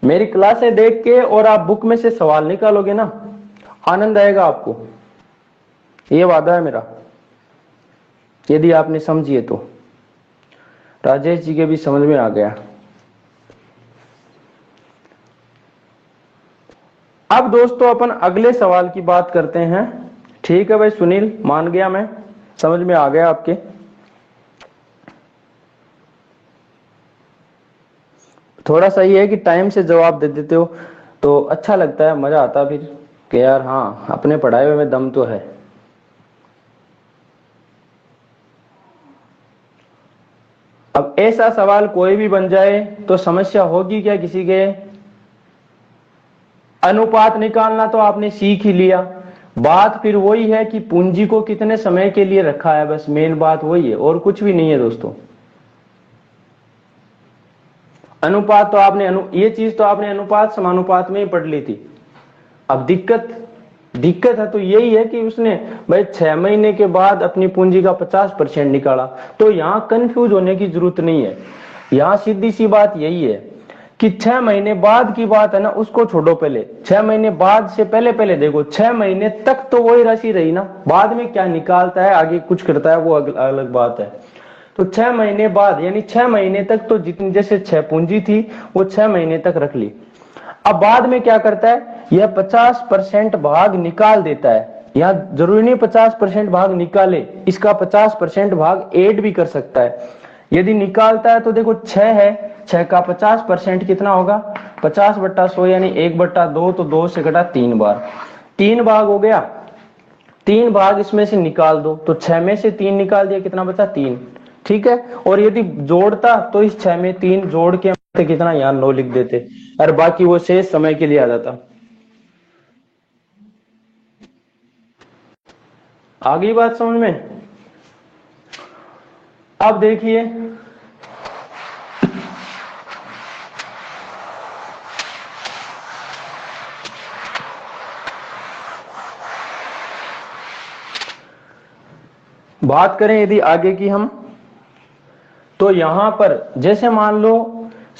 मेरी क्लासें देख के और आप बुक में से सवाल निकालोगे ना, आनंद आएगा आपको, ये वादा है मेरा, यदि आपने समझिए तो। राजेश जी के भी समझ में आ गया। अब दोस्तों अपन अगले सवाल की बात करते हैं। ठीक है भाई सुनील, मान गया मैं, समझ में आ गया आपके। थोड़ा सा ये है कि टाइम से जवाब दे देते हो तो अच्छा लगता है, मजा आता फिर कि यार हाँ अपने पढ़ाए हुए में दम तो है। अब ऐसा सवाल कोई भी बन जाए तो समस्या होगी क्या किसी के? अनुपात निकालना तो आपने सीख ही लिया, बात फिर वही है कि पूंजी को कितने समय के लिए रखा है, बस मेन बात वही है और कुछ भी नहीं है दोस्तों। अनुपात तो आपने ये चीज तो आपने अनुपात समानुपात में ही पढ़ ली थी। अब दिक्कत है तो यही है कि उसने भाई 6 महीने के बाद अपनी पूंजी का 50% निकाला, तो यहां कंफ्यूज होने की जरूरत नहीं है। यहां सीधी सी बात यही है कि 6 महीने बाद की बात है ना, उसको छोड़ो पहले। 6 महीने बाद से पहले देखो, 6 महीने तक तो वही राशि रही ना, बाद में क्या निकालता है आगे कुछ करता है वो अलग बात है। तो 6 महीने बाद यानी 6 महीने तक तो जितनी जैसे 6 पूंजी थी वो 6 महीने तक रख ली। अब बाद में क्या करता है, यह 50% भाग निकाल देता है। यहां जरूरी नहीं 50% भाग निकाले, इसका 50% भाग ऐड भी कर सकता है। यदि निकालता है तो देखो 6 है, 6 का 50% कितना होगा, 50/100 यानी 1/2, तो 2 से घटा 3 बार, 3 भाग हो गया। 3 भाग इसमें से निकाल दो, तो 6 में से 3 निकाल दिया, कितना बचा 3, ठीक है। और यदि जोड़ता तो इस 6 में 3 जोड़ के कितना यहाँ 9 लिख देते, और बाकी वो शेष समय के लिए आ जाता। आ गई बात समझ में? अब देखिए बात करें यदि आगे की हम, तो यहां पर जैसे मान लो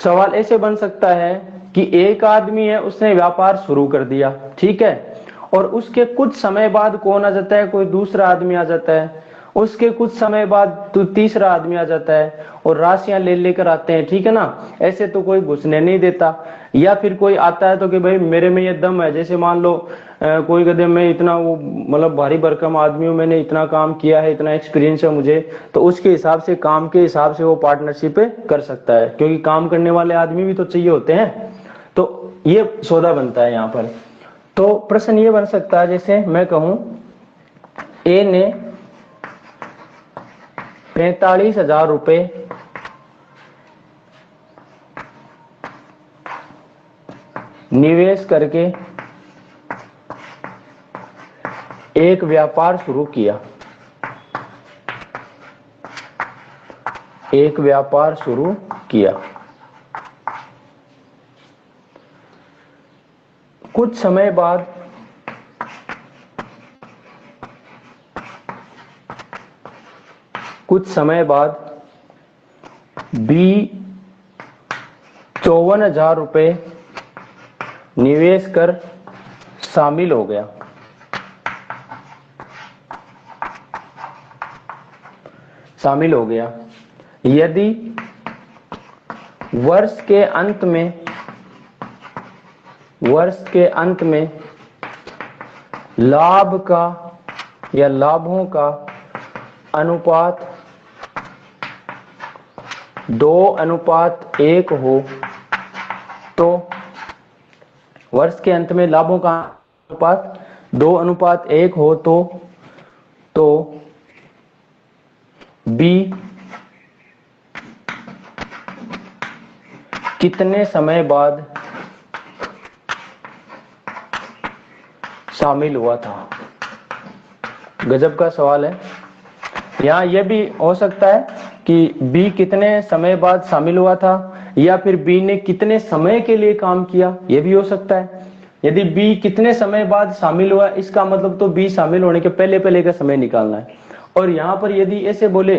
सवाल ऐसे बन सकता है कि एक आदमी है, उसने व्यापार शुरू कर दिया, ठीक है, और उसके कुछ समय बाद कौन आ जाता है, कोई दूसरा आदमी आ जाता है, उसके कुछ समय बाद तो तीसरा आदमी आ जाता है और राशियां ले लेकर आते हैं, ठीक है ना। ऐसे तो कोई घुसने नहीं देता, या फिर कोई आता है तो कि भाई मेरे में ये दम है, जैसे मान लो कोई कहते मैं इतना वो मतलब भारी भरकम आदमी हूँ, मैंने इतना काम किया है, इतना एक्सपीरियंस है मुझे, तो उसके हिसाब से काम के हिसाब से वो पार्टनरशिप कर सकता है, क्योंकि काम करने वाले आदमी भी तो चाहिए होते हैं। तो ये सौदा बनता है यहाँ पर। तो प्रश्न ये बन सकता है, जैसे मैं कहूं ए ने 45,000 रुपए निवेश करके एक व्यापार शुरू किया, एक व्यापार शुरू किया। कुछ समय बाद बी 54,000 रुपए निवेश कर शामिल हो गया। यदि वर्ष के अंत में लाभ का या लाभों का अनुपात 2:1 हो, तो वर्ष के अंत में लाभों का अनुपात 2:1 हो तो बी कितने समय बाद शामिल हुआ था? गजब का सवाल है। यहाँ यह भी हो सकता है कि बी कितने समय बाद शामिल हुआ था, या फिर बी ने कितने समय के लिए काम किया, यह भी हो सकता है। यदि बी कितने समय बाद शामिल हुआ, इसका मतलब तो बी शामिल होने के पहले का समय निकालना है। और यहाँ पर यदि ऐसे बोले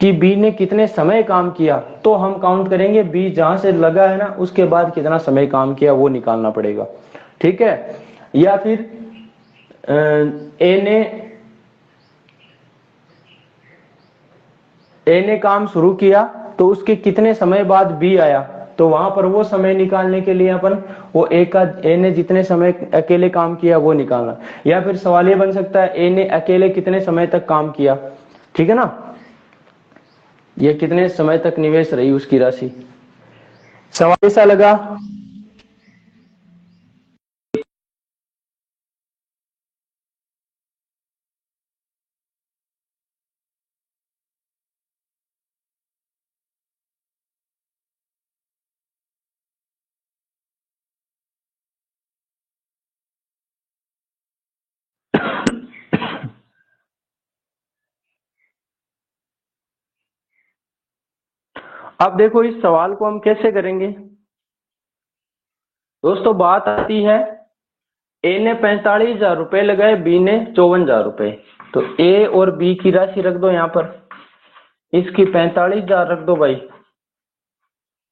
कि बी ने कितने समय काम किया, तो हम काउंट करेंगे बी जहां से लगा है ना उसके बाद कितना समय काम किया वो निकालना पड़ेगा, ठीक है। या फिर ए ने काम शुरू किया तो उसके कितने समय बाद बी आया, तो वहां पर वो समय निकालने के लिए अपन वो ए ने जितने समय अकेले काम किया वो निकालना। या फिर सवाल ये बन सकता है ए ने अकेले कितने समय तक काम किया, ठीक है ना, ये कितने समय तक निवेश रही उसकी राशि। सवाल ऐसा लगा। अब देखो इस सवाल को हम कैसे करेंगे दोस्तों। बात आती है ए ने 45,000 रुपए लगाए, बी ने 54,000 रुपए, तो ए और बी की राशि रख दो यहाँ पर। इसकी 45,000 रख दो भाई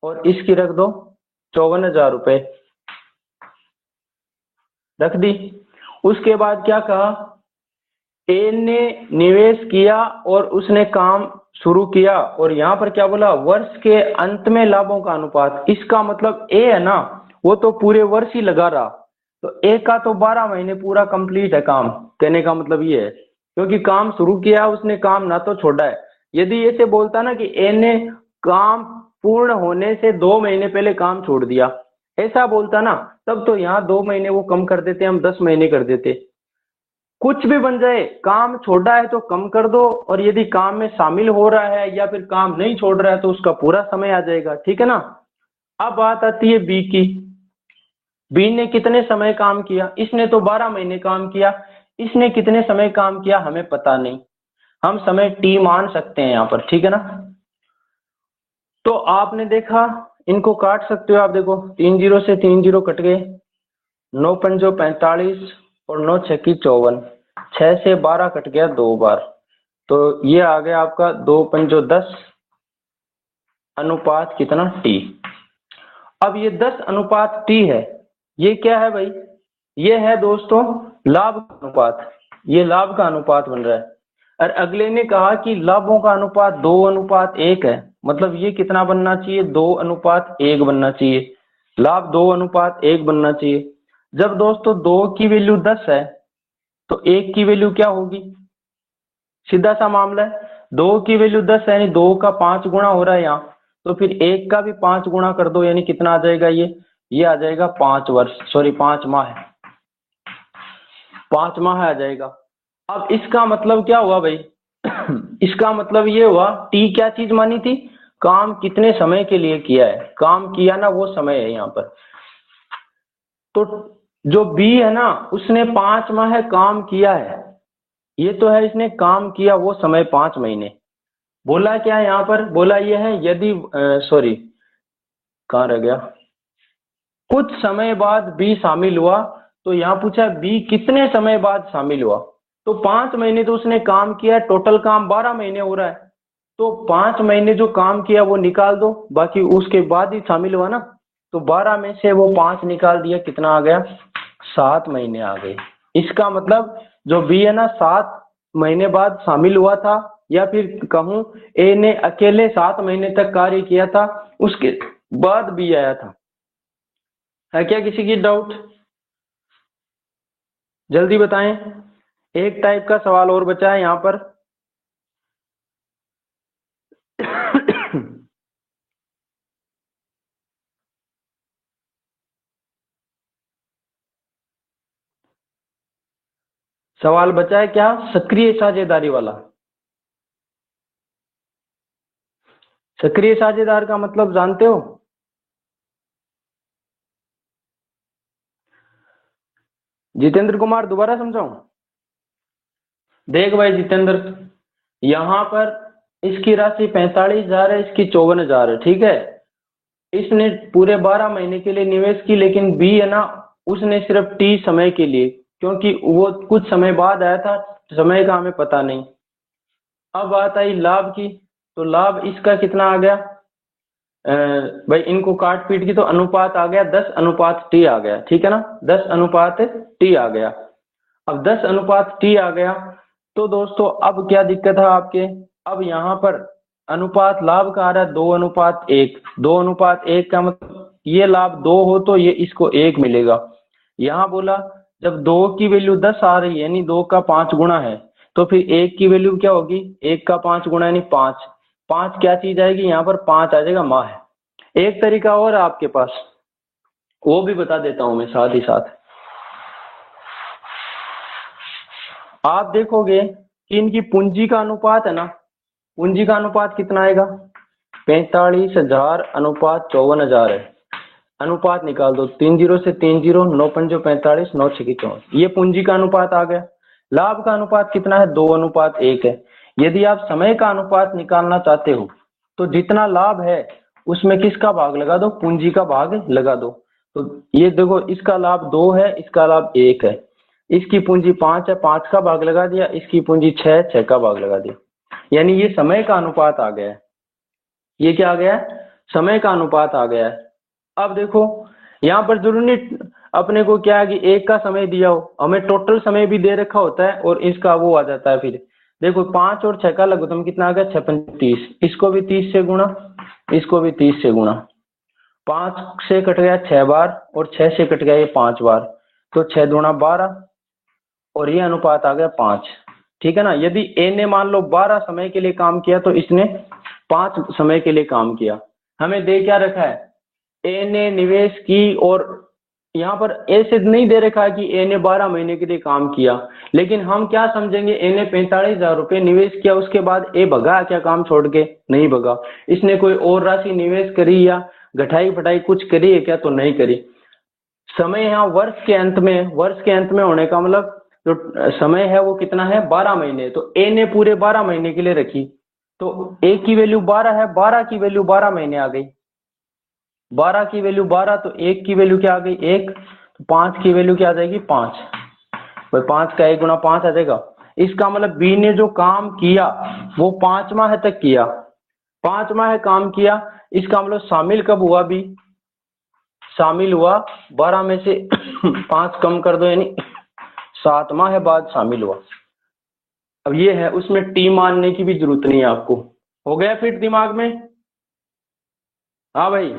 और इसकी रख दो 54,000 रुपए, रख दी। उसके बाद क्या कहा, ए ने निवेश किया और उसने काम शुरू किया, और यहां पर क्या बोला, वर्ष के अंत में लाभों का अनुपात। इसका मतलब ए है ना वो तो पूरे वर्ष ही लगा रहा, तो ए का तो 12 महीने पूरा कंप्लीट है काम, कहने का मतलब ये है, क्योंकि काम शुरू किया उसने, काम ना तो छोड़ा है। यदि ऐसे बोलता ना कि ए ने काम पूर्ण होने से 2 महीने पहले काम छोड़ दिया, ऐसा बोलता ना, तब तो यहाँ 2 महीने वो कम कर देते, हम 10 महीने कर देते। कुछ भी बन जाए, काम छोड़ा है तो कम कर दो, और यदि काम में शामिल हो रहा है या फिर काम नहीं छोड़ रहा है तो उसका पूरा समय आ जाएगा, ठीक है ना। अब बात आती है बी की। बी ने कितने समय काम किया, इसने तो 12 महीने काम किया, इसने कितने समय काम किया हमें पता नहीं, हम समय टी मान सकते हैं यहाँ पर, ठीक है ना। तो आपने देखा, इनको काट सकते हो आप, देखो 3 0 से 3 0 कट गए, 9 पंजो 45 और 9 छक्की 54, 6 से 12 कट गया 2 बार, तो ये आ गया आपका 2 पंजो 10 अनुपात कितना टी। अब ये 10 अनुपात टी है, ये क्या है भाई, ये है दोस्तों लाभ का अनुपात, ये लाभ का अनुपात बन रहा है। और अगले ने कहा कि लाभों का अनुपात 2:1 है, मतलब ये कितना बनना चाहिए, 2:1 बनना चाहिए। लाभ 2:1 बनना चाहिए। जब दोस्तों 2 की वैल्यू 10 है तो 1 की वैल्यू क्या होगी? सीधा सा मामला है, 2 की वैल्यू 10 है यानी 2 का 5 गुना हो रहा है यहाँ, तो फिर 1 का भी 5 गुना कर दो, यानी कितना आ जाएगा? ये आ जाएगा 5 वर्ष, सॉरी 5 माह, 5 माह आ जाएगा। अब इसका मतलब क्या हुआ भाई? इसका मतलब ये हुआ, टी क्या चीज मानी थी? काम कितने समय के लिए किया है, काम किया ना वो समय है यहाँ पर। तो जो बी है ना उसने 5 माह काम किया है, ये तो है इसने काम किया वो समय 5 महीने। बोला क्या है यहाँ पर? बोला ये है यदि सॉरी कहाँ रह गया, कुछ समय बाद बी शामिल हुआ, तो यहाँ पूछा बी कितने समय बाद शामिल हुआ। तो 5 महीने तो उसने काम किया, टोटल काम 12 महीने हो रहा है, तो 5 महीने जो काम किया वो निकाल दो, बाकी उसके बाद ही शामिल हुआ ना, तो 12 में से वो 5 निकाल दिया, कितना आ गया? 7 महीने आ गए। इसका मतलब जो बी है ना 7 महीने बाद शामिल हुआ था, या फिर कहूं ए ने अकेले 7 महीने तक कार्य किया था, उसके बाद बी आया था। है क्या किसी की डाउट? जल्दी बताएं, एक टाइप का सवाल और बचा है यहाँ पर। सवाल बचा है क्या? सक्रिय साझेदारी वाला। सक्रिय साझेदार का मतलब जानते हो? जितेंद्र कुमार दोबारा समझाऊं? देख भाई जितेंद्र, यहाँ पर इसकी राशि 45,000 है, इसकी 54,000 है, ठीक है। इसने पूरे 12 महीने के लिए निवेश की, लेकिन बी है ना उसने सिर्फ टी समय के लिए, क्योंकि वो कुछ समय बाद आया था, समय का हमें पता नहीं। अब बात आई लाभ की, तो लाभ इसका कितना आ गया? भाई इनको काट पीट की तो अनुपात आ गया 10:T आ गया, ठीक है ना, 10:T आ गया। अब 10:T आ गया, तो दोस्तों अब क्या दिक्कत है आपके? अब यहाँ पर अनुपात लाभ का आ रहा है 2:1, 2:1 का मतलब ये लाभ 2 हो तो ये इसको 1 मिलेगा। यहाँ बोला जब 2 की वैल्यू 10 आ रही है यानी 2 का 5 गुना है, तो फिर 1 की वैल्यू क्या होगी? 1 का 5 गुना यानी 5, 5 क्या चीज आएगी यहाँ पर? 5 आ जाएगा माह। एक तरीका और है आपके पास, वो भी बता देता हूं मैं साथ ही साथ। आप देखोगे कि इनकी पूंजी का अनुपात है ना, पूंजी का अनुपात कितना आएगा? 45,000 अनुपात 54,000 है। अनुपात निकाल दो, 3 0 से 3 0, 9 5 45, 9 6 54, ये पूंजी का अनुपात आ गया। लाभ का अनुपात कितना है? 2:1 है। यदि आप समय का अनुपात निकालना चाहते हो तो जितना लाभ है उसमें किसका भाग लगा दो? पूंजी का भाग लगा दो। तो ये देखो इसका लाभ 2 है, इसका लाभ 1 है, इसकी पूंजी 5 है, 5 का भाग लगा दिया, इसकी पूंजी 6, 6 का भाग लगा दिया, यानी ये समय का अनुपात आ गया है। ये क्या आ गया है? समय का अनुपात आ गया है। अब देखो यहाँ पर जरूरी नहीं अपने को क्या है कि 1 का समय दिया हो, हमें टोटल समय भी दे रखा होता है और इसका वो आ जाता है। फिर देखो 5 और 6 का लघुत्तम कितना आ गया? 6 35, इसको भी 30 से गुणा, इसको भी 30 से गुणा, 5 से कट गया 6 बार और 6 से कट गया ये 5 बार, तो 6 दूना 12 और ये अनुपात आ गया 5, ठीक है ना। यदि ए ने मान लो 12 समय के लिए काम किया तो इसने 5 समय के लिए काम किया। हमें दे क्या रखा है? ए ने निवेश की, और यहाँ पर ए से नहीं दे रखा है कि ए ने 12 महीने के लिए काम किया, लेकिन हम क्या समझेंगे? ए ने 45,000 रुपये निवेश किया, उसके बाद ए भगा क्या काम छोड़ के? नहीं भगा, इसने कोई और राशि निवेश करी या घटाई फटाई कुछ करी है क्या? तो नहीं करी। समय यहाँ वर्ष के अंत में, वर्ष के अंत में होने का मतलब जो समय है वो कितना है? 12 महीने, तो ए ने पूरे 12 महीने के लिए रखी, तो ए की वैल्यू 12 है, 12 की वैल्यू 12 महीने आ गई, 12 की वैल्यू 12, तो 1 की वैल्यू क्या आ गई? 1, तो 5 की वैल्यू क्या आ जाएगी? 5, भाई 5 का 1 गुना 5 आ जाएगा। इसका मतलब बी ने जो काम किया वो 5 माह तक किया, 5 माह काम किया, इसका मतलब शामिल कब हुआ? बी शामिल हुआ 12 में से 5 कम कर दो यानी 7 माह बाद शामिल हुआ। अब ये है, उसमें टी मानने की भी जरूरत नहीं है आपको। हो गया फिट दिमाग में? हाँ भाई,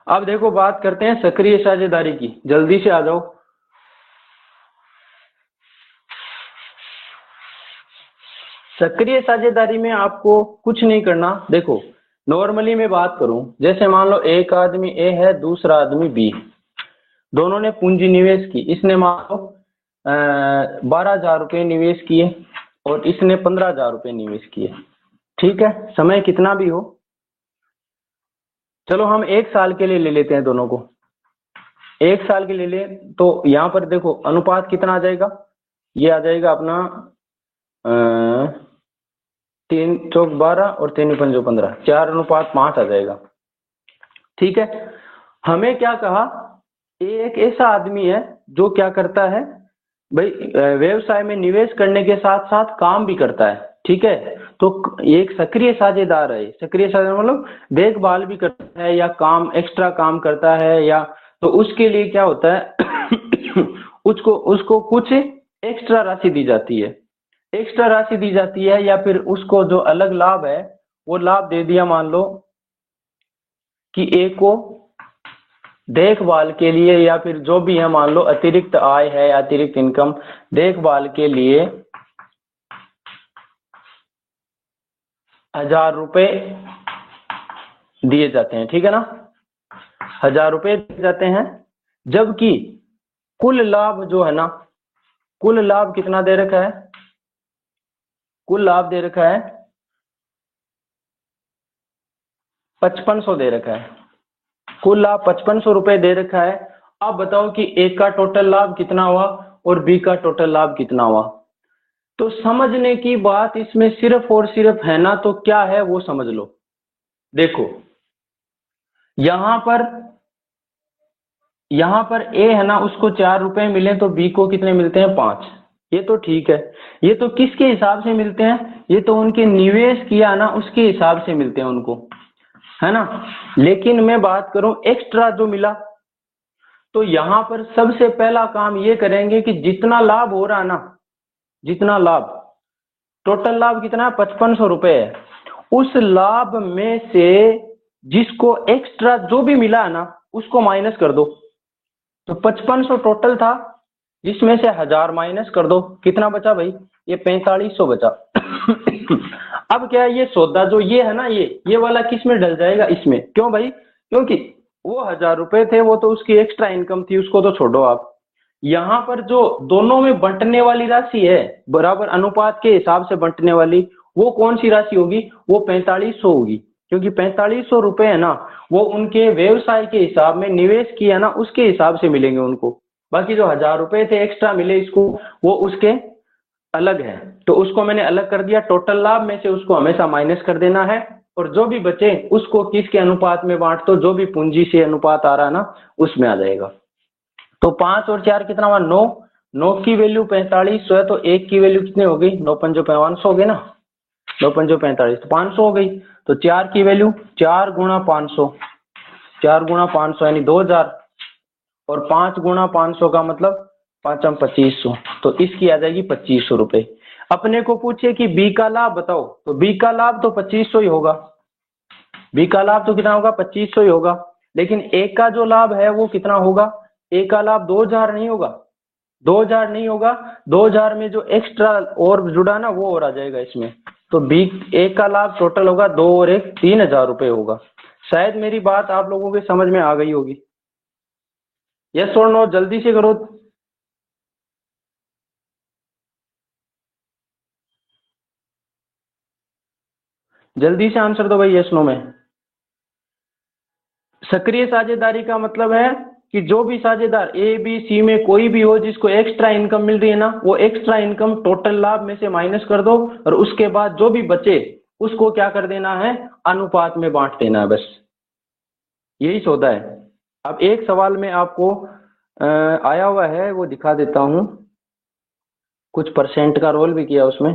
अब देखो बात करते हैं सक्रिय साझेदारी की, जल्दी से आ जाओ। सक्रिय साझेदारी में आपको कुछ नहीं करना। देखो नॉर्मली मैं बात करूं, जैसे मान लो एक आदमी ए है, दूसरा आदमी बी, दोनों ने पूंजी निवेश की। इसने मान लो 12,000 रुपये निवेश किए और इसने 15,000 रुपये निवेश किए। ठीक है, समय कितना भी हो, चलो हम 1 साल के लिए ले लेते हैं दोनों को। 1 साल के ले ले तो यहाँ पर देखो अनुपात कितना आ जाएगा, ये आ जाएगा अपना 3 चौक 12 और 3 पंजो 15, 4:5 आ जाएगा। ठीक है, हमें क्या कहा, एक ऐसा आदमी है जो क्या करता है भाई, व्यवसाय में निवेश करने के साथ साथ काम भी करता है। ठीक है, तो एक सक्रिय साझेदार है। सक्रिय साझेदार मतलब देखभाल भी करता है या काम एक्स्ट्रा काम करता है, या तो उसके लिए क्या होता है उसको उसको कुछ एक्स्ट्रा राशि दी जाती है, एक्स्ट्रा राशि दी जाती है, या फिर उसको जो अलग लाभ है वो लाभ दे दिया। मान लो कि एक को देखभाल के लिए या फिर जो भी है, मान लो अतिरिक्त आय है, अतिरिक्त इनकम, देखभाल के लिए 1,000 रुपए दिए जाते हैं। ठीक है ना, 1,000 रुपए दिए जाते हैं, जबकि कुल लाभ जो है ना, कुल लाभ कितना दे रखा है, कुल लाभ दे रखा है 5500 दे रखा है, कुल लाभ 5500 रुपए दे रखा है। अब बताओ कि एक का टोटल लाभ कितना हुआ और बी का टोटल लाभ कितना हुआ। तो समझने की बात इसमें सिर्फ और सिर्फ है ना, तो क्या है वो समझ लो। देखो यहां पर ए है ना, उसको 4 रुपए मिले तो बी को कितने मिलते हैं, 5। ये तो ठीक है, ये तो किसके हिसाब से मिलते हैं, ये तो उनके निवेश किया ना उसके हिसाब से मिलते हैं उनको, है ना। लेकिन मैं बात करूं एक्स्ट्रा जो मिला, तो यहां पर सबसे पहला काम ये करेंगे कि जितना लाभ हो रहा है ना, जितना लाभ, टोटल लाभ कितना है, 5500 रुपए है, उस लाभ में से जिसको एक्स्ट्रा जो भी मिला है ना उसको माइनस कर दो। तो 5500 टोटल था, जिसमें से 1,000 माइनस कर दो, कितना बचा भाई, ये 4500 बचा। अब क्या है, ये सौदा जो ये है ना, ये वाला किस में डल जाएगा, इसमें। क्यों भाई, क्योंकि वो 1,000 रुपए थे, वो तो उसकी एक्स्ट्रा इनकम थी, उसको तो छोड़ो आप। यहाँ पर जो दोनों में बंटने वाली राशि है, बराबर अनुपात के हिसाब से बंटने वाली, वो कौन सी राशि होगी, वो 4500 होगी। क्योंकि 4500 रुपए है ना, वो उनके व्यवसाय के हिसाब में निवेश किया ना उसके हिसाब से मिलेंगे उनको। बाकी जो 1,000 रुपए थे एक्स्ट्रा मिले इसको, वो उसके अलग है, तो उसको मैंने अलग कर दिया। टोटल लाभ में से उसको हमेशा माइनस कर देना है, और जो भी बचे उसको किसके अनुपात में बांट दो, जो भी पूंजी से अनुपात आ रहा है ना उसमें आ जाएगा। तो 5 और 4 कितना हुआ, 9। 9 की वैल्यू 4500 है, तो 1 की वैल्यू कितनी हो गई, 9 पंजो 500 हो गए ना, 9 पंजो 45, तो 500 हो गई। तो 4 की वैल्यू 4 गुणा 500, 4 गुणा 500 यानी 2,000, और 5 गुणा 500 का मतलब 5 2500, तो इसकी आ जाएगी 2500 रुपए। अपने को पूछे कि बी का लाभ बताओ, तो बी का लाभ तो 2500 ही होगा, बी का लाभ तो कितना होगा, 2500 ही होगा। लेकिन ए का जो लाभ है वो कितना होगा, ए का लाभ 2,000 नहीं होगा, 2,000 नहीं होगा, 2,000 में जो एक्स्ट्रा और जुड़ा ना वो और आ जाएगा इसमें। तो बी ए का लाभ टोटल होगा 2 और 1 3,000 रुपए होगा। शायद मेरी बात आप लोगों के समझ में आ गई होगी। यस और नो, जल्दी से करो, जल्दी से आंसर दो भाई यस नो में। सक्रिय साझेदारी का मतलब है कि जो भी साझेदार ए बी सी में कोई भी हो जिसको एक्स्ट्रा इनकम मिल रही है ना, वो एक्स्ट्रा इनकम टोटल लाभ में से माइनस कर दो, और उसके बाद जो भी बचे उसको क्या कर देना है, अनुपात में बांट देना है, बस यही सौदा है। अब एक सवाल में आपको आया हुआ है वो दिखा देता हूं, कुछ परसेंट का रोल भी किया उसमें।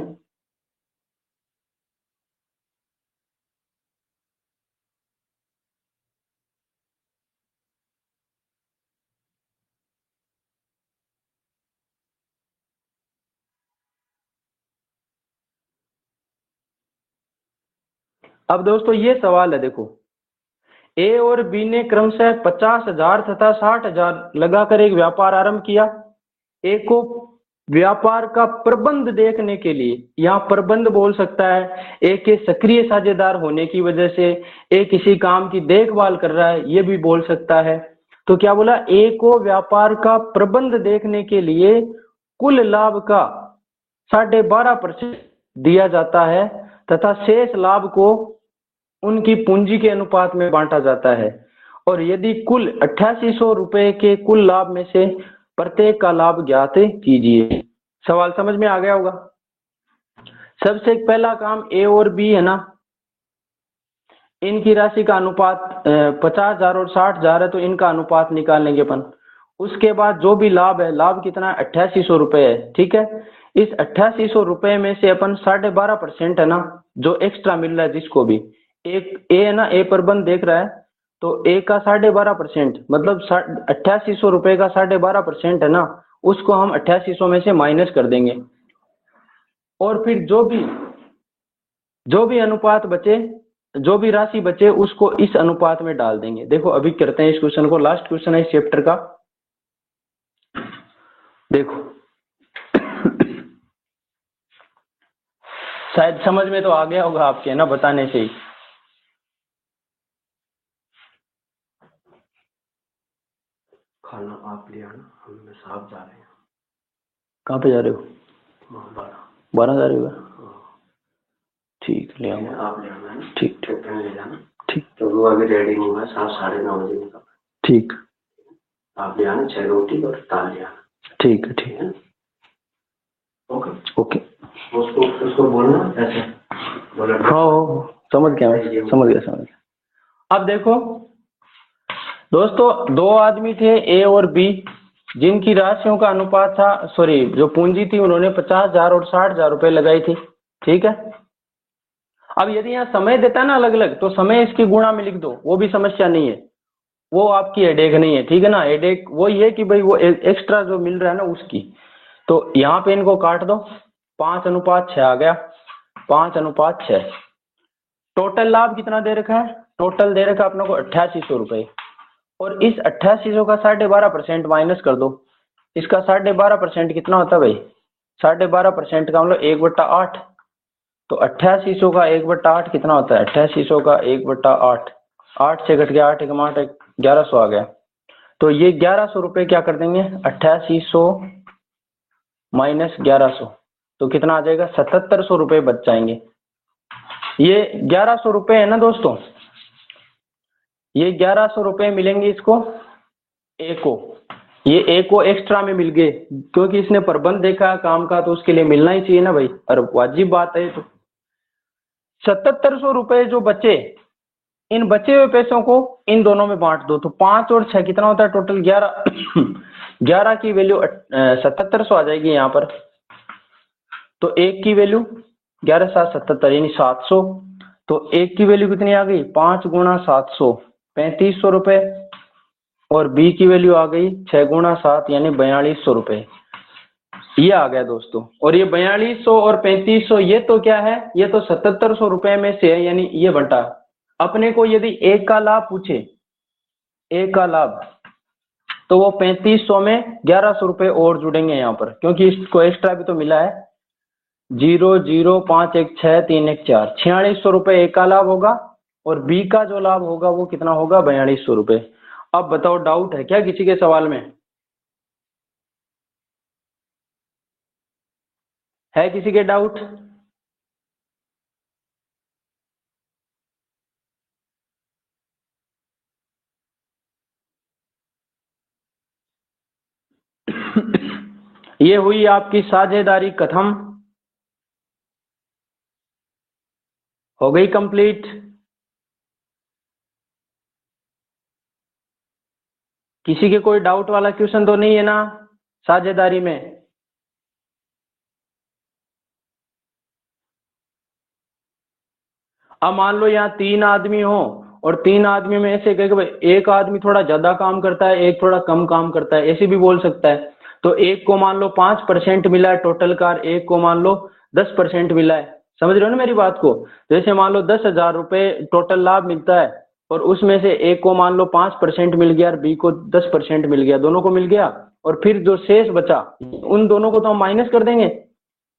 अब दोस्तों ये सवाल है, देखो ए और बी ने क्रमशः 50,000 तथा 60,000 लगाकर एक व्यापार आरंभ किया। ए को व्यापार का प्रबंध देखने के लिए, यहाँ प्रबंध बोल सकता है, ए के सक्रिय साझेदार होने की वजह से ए किसी काम की देखभाल कर रहा है, ये भी बोल सकता है। तो क्या बोला, ए को व्यापार का प्रबंध देखने के लिए कुल लाभ का 12.5% दिया जाता है तथा शेष लाभ को उनकी पूंजी के अनुपात में बांटा जाता है। और यदि कुल 8800 रुपए के कुल लाभ में से प्रत्येक का लाभ ज्ञात कीजिए। सवाल समझ में आ गया होगा। सबसे पहला काम ए और बी है ना, इनकी राशि का अनुपात 50,000 और 60,000 है, तो इनका अनुपात निकाल लेंगे अपन। उसके बाद जो भी लाभ है, लाभ कितना है, 8800 रुपए है, ठीक है। इस 8800 रुपए में से अपन 12.5% है ना, जो एक्स्ट्रा मिल रहा है जिसको भी, एक ए है ना, ए प्रबंध देख रहा है, तो ए का 12.5% मतलब 8800 रुपए का 12.5% है ना, उसको हम 8800 में से माइनस कर देंगे। और फिर जो भी अनुपात बचे, जो भी राशि बचे, उसको इस अनुपात में डाल देंगे। देखो अभी करते हैं इस क्वेश्चन को, लास्ट क्वेश्चन है इस चैप्टर का। देखो शायद समझ में तो आ गया होगा आपके, है ना, बताने से ही। खाना आप ले आना, हम साहब जा रहे हैं। कहाँ पे जा रहे हो? 12 जा रहे हो? ठीक, ले आऊंगा। आप ले आना, ठीक ठीक ले जाना। ठीक, तो वो अभी रेडी नहीं हुआ, 9:30 बजे निकल। ठीक, आप ले आना 6 रोटी और दाल ले आना। ठीक है, ठीक है, ओके ओके। उसको बोलना ऐसे बोला। हाँ समझ गया मैं, समझ गया। अब देखो दोस्तों, दो आदमी थे ए और बी, जिनकी राशियों का अनुपात था, सॉरी जो पूंजी थी उन्होंने 50,000 और 60,000 रुपए लगाई थी, ठीक है। अब यदि यहाँ समय देता ना अलग अलग, तो समय इसकी गुणा में लिख दो, वो भी समस्या नहीं है, वो आपकी हेडेक नहीं है, ठीक है ना। हेडेक वो ये कि भाई वो एक्स्ट्रा जो मिल रहा है ना उसकी। तो यहाँ पे इनको काट दो, 5:6 आ गया, 5:6। टोटल लाभ कितना दे रखा है, टोटल दे रखा है अपने को 8800 रुपए, और इस 8800 का 12.5% माइनस कर दो। इसका 12.5% कितना होता है भाई, 12.5% का मतलब 1/8। तो 8800 का 1/8 कितना होता है, 8800 का 1/8, 8 से घट गया 8 1 8 1100 आ गया। तो ये 1100 रुपए क्या कर देंगे, 8800 माइनस 1100, तो कितना आ जाएगा, 7700 रुपए बच जाएंगे। ये 1100 रुपए है ना दोस्तों, ये 1100 रुपए मिलेंगे इसको, ए को, ये ए को एक्स्ट्रा में मिल गए, क्योंकि इसने प्रबंध देखा काम का, तो उसके लिए मिलना ही चाहिए ना भाई, और वाजिब बात है। तो 7700 रुपए जो बचे, इन बचे हुए पैसों को इन दोनों में बांट दो, तो 5 और 6 कितना होता है टोटल 11 11 की वैल्यू 7700 आ जाएगी यहाँ पर। तो एक की वैल्यू 11 7 77 यानी 700, तो एक की वैल्यू कितनी आ गई, 5 गुणा 700 3500 रुपए, और बी की वैल्यू आ गई 6 गुणा 7 यानी 4200 रुपए। ये आ गया दोस्तों, और ये 4200 और 3500 ये तो क्या है, ये तो 7700 रुपए में से है, यानी ये बंटा। अपने को यदि एक का लाभ पूछे, एक का लाभ, तो वो 3500 में 1100 रुपए और जुड़ेंगे यहाँ पर, क्योंकि इसको एक्स्ट्रा भी तो मिला है। 0 0 5 1 6 3 1 4 4600 रुपए एक का लाभ होगा, और बी का जो लाभ होगा वो कितना होगा, 4200 रुपए। अब बताओ डाउट है क्या किसी के सवाल में, है किसी के डाउट? ये हुई आपकी साझेदारी खत्म, हो गई कंप्लीट। किसी के कोई डाउट वाला क्वेश्चन तो नहीं है ना साझेदारी में? अब मान लो यहाँ 3 आदमी हो, और 3 आदमी में ऐसे कहे कि भाई एक आदमी थोड़ा ज्यादा काम करता है, एक थोड़ा कम काम करता है, ऐसे भी बोल सकता है। तो एक को मान लो 5% मिला है टोटल का, एक को मान लो 10% मिला है। समझ रहे हो ना मेरी बात को? जैसे मान लो 10,000 रुपए टोटल लाभ मिलता है, और उसमें से ए को मान लो 5% मिल गया और बी को 10% मिल गया, दोनों को मिल गया, और फिर जो शेष बचा उन दोनों को तो हम माइनस कर देंगे,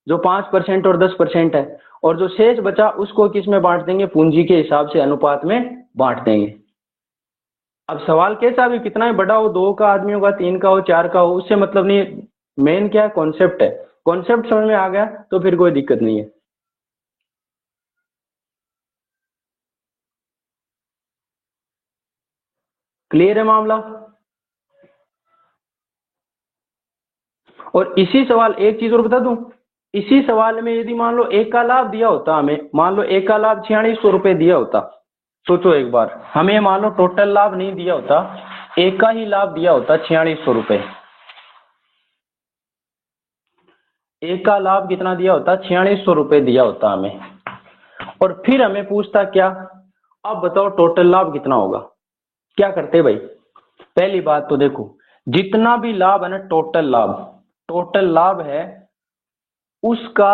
जो 5% और 10% है, और जो शेष बचा उसको किस में बांट देंगे, पूंजी के हिसाब से अनुपात में बांट देंगे। अब सवाल कैसा भी कितना ही बड़ा हो, 2 का आदमियों का, 3 का हो, 4 का हो, उससे मतलब नहीं है, मेन क्या है, कॉन्सेप्ट है। कॉन्सेप्ट समझ में आ गया तो फिर कोई दिक्कत नहीं है। क्लियर है मामला। और इसी सवाल, एक चीज और बता दूं, इसी सवाल में यदि मान लो एक का लाभ दिया होता हमें, मान लो एक का लाभ 4600 रुपए दिया होता, सोचो एक बार, हमें मान लो टोटल लाभ नहीं दिया होता, एक का ही लाभ दिया होता 4600 रुपए, एक का लाभ कितना दिया होता, 4600 रुपए दिया होता हमें, और फिर हमें पूछता क्या, अब बताओ टोटल लाभ कितना होगा। क्या करते भाई, पहली बात तो देखो, जितना भी लाभ है ना, टोटल लाभ है, उसका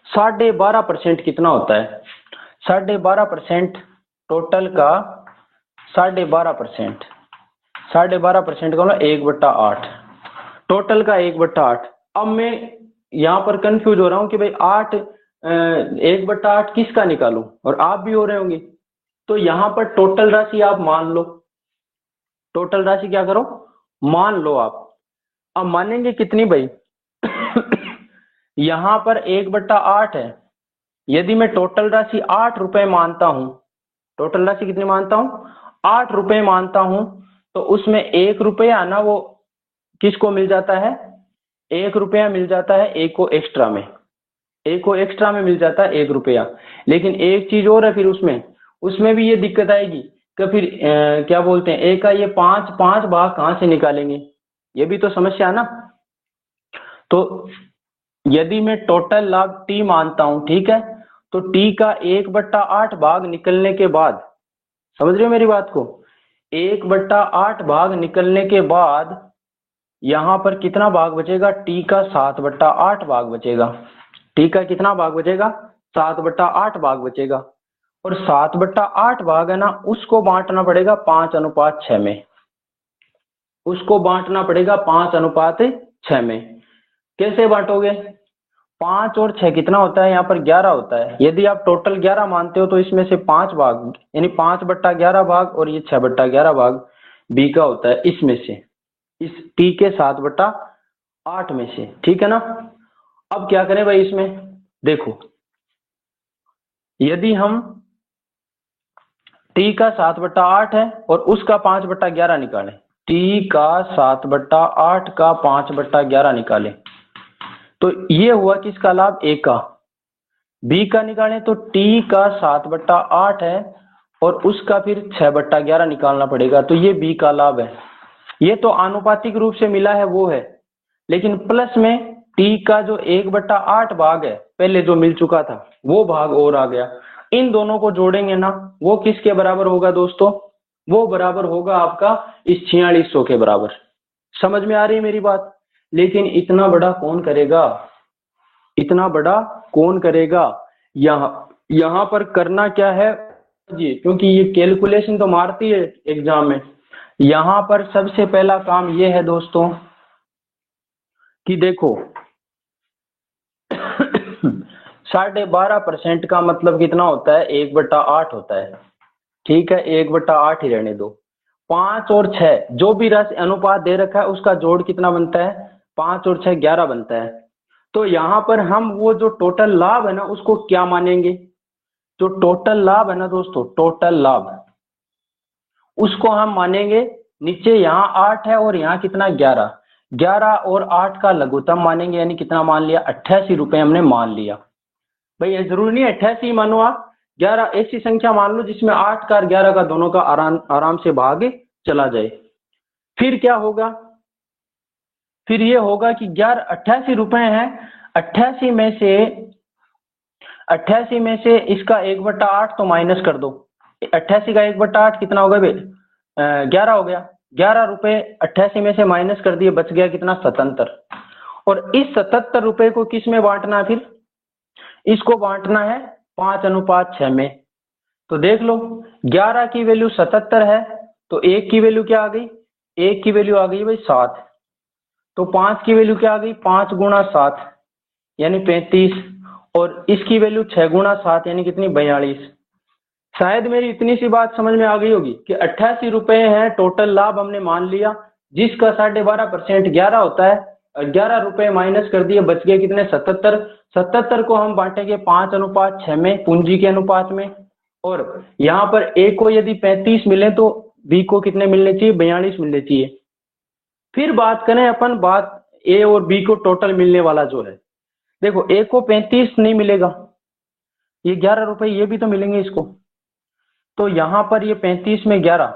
12.5% कितना होता है, 12.5% टोटल का, 12.5% का मतलब 1/8, टोटल का 1/8। अब मैं यहाँ पर कंफ्यूज हो रहा हूँ कि भाई 1/8 किसका निकालूं, और आप भी हो रहे होंगे, तो यहाँ पर टोटल राशि आप मान लो, टोटल राशि क्या करो, मान लो आप। अब मानेंगे कितनी भाई यहां पर 1/8 है, यदि मैं टोटल राशि 8 रुपए मानता हूं, टोटल राशि कितनी मानता हूं, 8 रुपए मानता हूं, तो उसमें 1 रुपया ना वो किसको मिल जाता है, 1 रुपया मिल जाता है एक को एक्स्ट्रा में, एक को एक्स्ट्रा में मिल जाता है 1 रुपया। लेकिन एक चीज और है फिर उसमें भी ये दिक्कत आएगी कि फिर क्या बोलते हैं, एक का ये 5 भाग कहां से निकालेंगे, ये भी तो समस्या है ना। तो यदि मैं टोटल लाभ टी मानता हूं, ठीक है, तो टी का 1/8 भाग निकलने के बाद, समझ रहे हो मेरी बात को, 1/8 भाग निकलने के बाद यहां पर कितना भाग बचेगा, टी का 7/8 भाग बचेगा, टी का कितना भाग बचेगा, 7/8 भाग बचेगा, और 7/8 भाग है ना, उसको बांटना पड़ेगा 5:6 में, उसको बांटना पड़ेगा 5:6 में। कैसे बांटोगे, 5 और 6 कितना होता है, यहाँ पर 11 होता है, यदि आप टोटल 11 मानते हो तो इसमें से 5 भाग यानी 5/11 भाग, और ये 6/11 भाग बी का होता है, इसमें से, इस टी के 7/8 में से, ठीक है ना। अब क्या करें भाई, इसमें देखो, यदि हम टी का 7/8 है और उसका 5/11 निकालें, टी का 7/8 का 5/11 निकालें, तो ये हुआ किसका लाभ, ए का। बी का निकालें तो टी का 7/8 है और उसका फिर 6/11 निकालना पड़ेगा, तो ये बी का लाभ है। ये तो आनुपातिक रूप से मिला है वो है, लेकिन प्लस में टी का जो 1/8 भाग है पहले जो मिल चुका था वो भाग और आ गया, इन दोनों को जोड़ेंगे ना, वो किसके बराबर होगा दोस्तों, वो बराबर होगा आपका इस 4600 के बराबर। समझ में आ रही है मेरी बात। लेकिन इतना बड़ा कौन करेगा, इतना बड़ा कौन करेगा, यहां पर करना क्या है जी, क्योंकि ये कैलकुलेशन तो मारती है एग्जाम में। यहां पर सबसे पहला काम ये है दोस्तों कि देखो 12.5% का मतलब कितना होता है, 1/8 होता है, ठीक है, 1/8 ही रहने दो। 5 और 6 जो भी राशि अनुपात दे रखा है उसका जोड़ कितना बनता है, 5 और 6 11 बनता है। तो यहाँ पर हम वो जो टोटल लाभ है ना उसको क्या मानेंगे, जो टोटल लाभ है ना दोस्तों, टोटल लाभ उसको हम मानेंगे, नीचे यहाँ 8 है और यहाँ कितना 11 और 8 का लघुत्तम मानेंगे, यानी कितना मान लिया, 88 रुपए हमने मान लिया। भाई ये जरूरी नहीं 88 मानो, आप 11 ऐसी संख्या मान लो जिसमें 8 का और 11 का दोनों का आराम से भाग चला जाए। फिर क्या होगा, फिर ये होगा कि 88 रुपए है, 88 में से इसका 1/8 तो माइनस कर दो, 88 का 1/8 कितना होगा भाई, 11 हो गया, 11 रुपए 88 में से माइनस कर दिए, बच गया कितना 77। और इस 77 रुपए को किस में बांटना है, फिर इसको बांटना है 5:6 में। तो देख लो 11 की वैल्यू 77 है, तो 1 की वैल्यू क्या आ गई, 1 की वैल्यू आ गई भाई 7, तो 5 की वैल्यू क्या आ गई, 5 गुणा 7 यानी 35, और इसकी वैल्यू 6 गुणा 7 यानी कितनी, 42। शायद मेरी इतनी सी बात समझ में आ गई होगी कि 88 रुपए है टोटल लाभ हमने मान लिया, जिसका 12.5% 11 होता है, 11 रुपए माइनस कर दिए, बच गए कितने, 77। 77 को हम बांटेंगे 5:6 में पूंजी के अनुपात में, और यहाँ पर ए को यदि 35 मिले तो बी को कितने मिलने चाहिए, 42 मिलने चाहिए। फिर बात करें अपन, बात ए और बी को टोटल मिलने वाला जो है, देखो ए को 35 नहीं मिलेगा, ये 11 रुपए ये भी तो मिलेंगे इसको, तो यहाँ पर ये 35 में 11,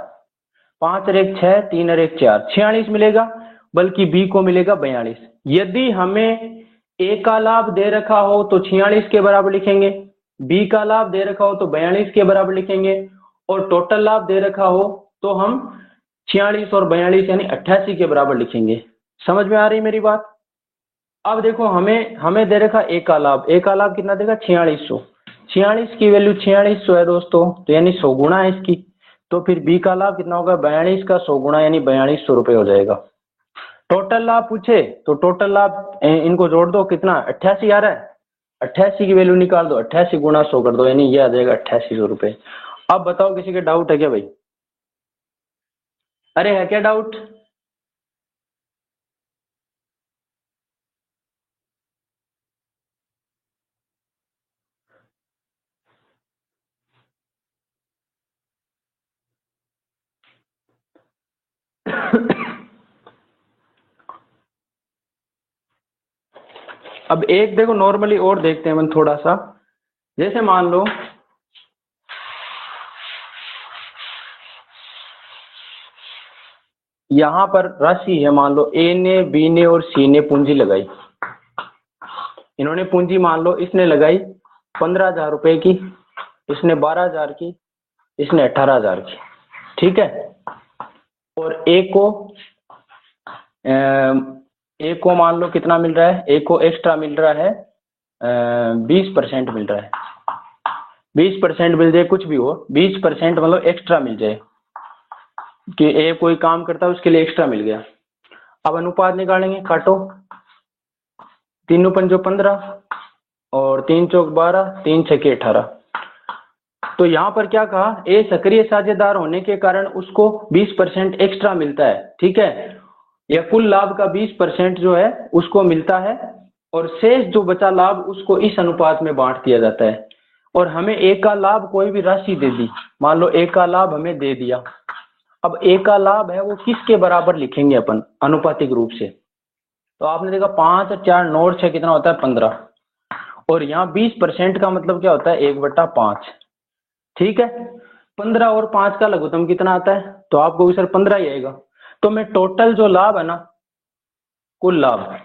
5 और 1 6, 3 और 1 4, 46 मिलेगा, बल्कि बी को मिलेगा 42। यदि हमें ए का लाभ दे रखा हो तो 46 के बराबर लिखेंगे, बी का लाभ दे रखा हो तो 42 के बराबर लिखेंगे, और टोटल लाभ दे रखा हो तो हम 46 और 42 यानी 88 के बराबर लिखेंगे। समझ में आ रही मेरी बात? अब देखो हमें दे रखा ए का लाभ कितना देगा, 4600, 46 की वैल्यू 4600 है दोस्तों, तो यानी 100 गुणा है इसकी, तो फिर बी का लाभ कितना होगा, 42 का 100 गुणा यानी 4200 रुपए हो जाएगा। टोटल लाभ पूछे तो टोटल लाभ इनको जोड़ दो, कितना 88 आ रहा है, 88 की वैल्यू निकाल दो, 88 गुणा 100 कर दो यानी ये आ जाएगा 8800 रुपए। अब बताओ किसी के डाउट है क्या भाई? अरे है क्या डाउट? अब एक देखो नॉर्मली और देखते हैं हम थोड़ा सा, जैसे मान लो यहां पर राशि है, मान लो ए ने, बी ने और सी ने पूंजी लगाई, इन्होंने पूंजी मान लो इसने लगाई 15,000 रुपए की, इसने 12,000 की, इसने 18,000 की, ठीक है। और ए को मान लो कितना मिल रहा है, ए को एक्स्ट्रा मिल रहा है 20% मिल रहा है, 20% मिल जाए, कुछ भी हो 20% मतलब एक्स्ट्रा मिल जाए कि ए कोई काम करता है उसके लिए एक्स्ट्रा मिल गया। अब अनुपात निकालेंगे, काटो, 3 पंजो 15 और 3 चौक 12, 3 छके 18। तो यहाँ पर क्या कहा, ए सक्रिय साझेदार होने के कारण उसको 20% एक्स्ट्रा मिलता है, ठीक है, या कुल लाभ का 20% जो है उसको मिलता है, और शेष जो बचा लाभ उसको इस अनुपात में बांट दिया जाता है। और हमें ए का लाभ कोई भी राशि दे दी, मान लो ए का लाभ हमें दे दिया, अब ए का लाभ है वो किसके बराबर लिखेंगे अपन अनुपातिक रूप से, तो आपने देखा 5 और 4 9 और 6 कितना होता है, 15, और यहाँ 20% का मतलब क्या होता है, 1/5, ठीक है। 15 और 5 का लघुत्तम कितना आता है, तो आपको भी सर 15 ही आएगा, तो मैं टोटल जो लाभ है ना, कुल लाभ,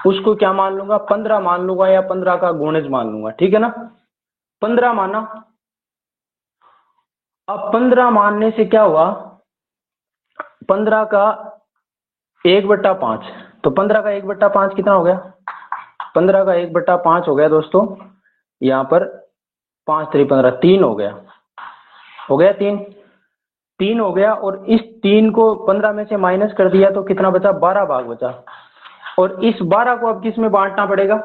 उसको क्या मान लूंगा, 15 मान लूंगा, या 15 का गुणज मान लूंगा, ठीक है ना। 15 माना, अब 15 मानने से क्या हुआ, 15 का 1/5, तो 15 का 1/5 कितना हो गया, 15 का 1/5 हो गया दोस्तों, यहाँ पर 5 3 15, 3 हो गया, 3 हो गया, और इस 3 को 15 में से माइनस कर दिया तो कितना बचा, 12 भाग बचा, और इस 12 को अब किस में बांटना पड़ेगा,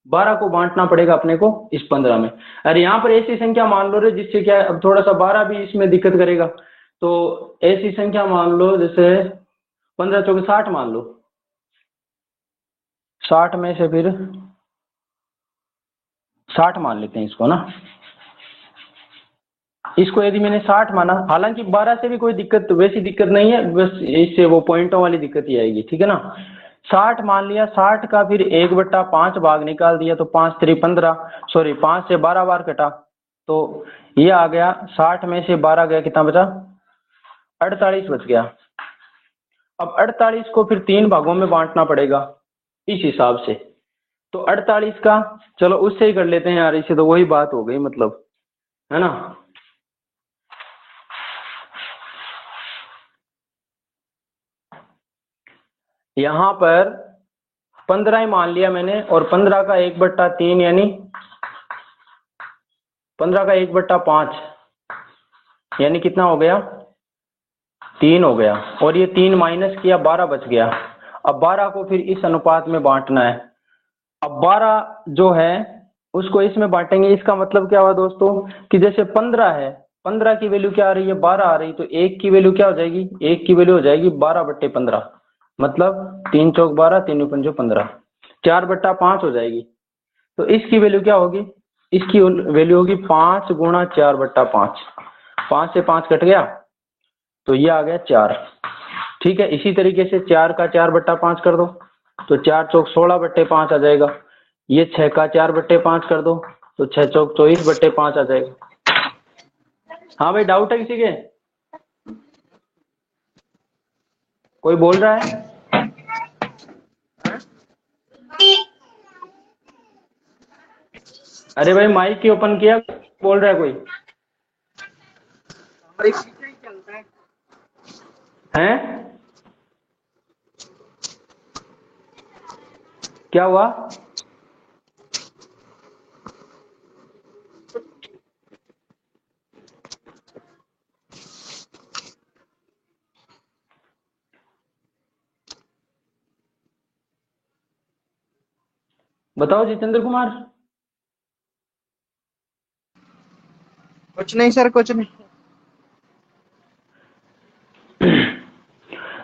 12 को बांटना पड़ेगा अपने को इस 15 में। अरे यहाँ पर ऐसी संख्या मान लो रे जिससे क्या, अब थोड़ा सा 12 भी इसमें दिक्कत करेगा, तो ऐसी संख्या मान लो जैसे 15 चौके 60 मान लो, 60 में से फिर 60 मान लेते हैं इसको ना, इसको यदि मैंने 60 माना, हालांकि 12 से भी कोई दिक्कत, वैसी दिक्कत नहीं है, बस इससे वो पॉइंटों वाली दिक्कत ही आएगी, ठीक है ना। 60 मान लिया, 60 का फिर 1/5 भाग निकाल दिया, तो 5 3 15, सॉरी 5 से 12 बार कटा, तो ये आ गया, 60 में से 12 गया, कितना बचा, 48 बच गया। अब 48 को फिर 3 भागों में बांटना पड़ेगा इस हिसाब से, तो 48 का, चलो उससे ही कर लेते हैं यार, इससे तो वही बात हो गई मतलब, है ना। यहां पर 15 ही मान लिया मैंने, और 15 का 1/3 यानी 15 का 1/5 यानी कितना हो गया, 3 हो गया। और ये 3 माइनस किया, 12 बच गया। अब 12 को फिर इस अनुपात में बांटना है। अब 12 जो है उसको इसमें बांटेंगे। इसका मतलब क्या हुआ दोस्तों कि जैसे 15 है, 15 की वैल्यू क्या आ रही है, 12 आ रही, तो 1 की वैल्यू क्या हो जाएगी, 1 की वैल्यू हो जाएगी 12/15, मतलब 3 चौक 12, 3 पंजो 15, 4/5 हो जाएगी। तो इसकी वैल्यू क्या होगी, इसकी वैल्यू होगी 5 गुणा 4/5। 5 से 5 कट गया तो ये आ गया 4। ठीक है, इसी तरीके से 4 का 4/5 कर दो तो 4 चौक 16/5 आ जाएगा। ये 6 का 4/5 कर दो तो 6 चौक 24/5 आ जाएगा। हाँ भाई, डाउट है किसी के, कोई बोल रहा है? अरे भाई माइक क्यों ओपन किया, बोल रहा है कोई? हैं? क्या हुआ? बताओ जितेंद्र कुमार। कुछ नहीं सर, कुछ नहीं।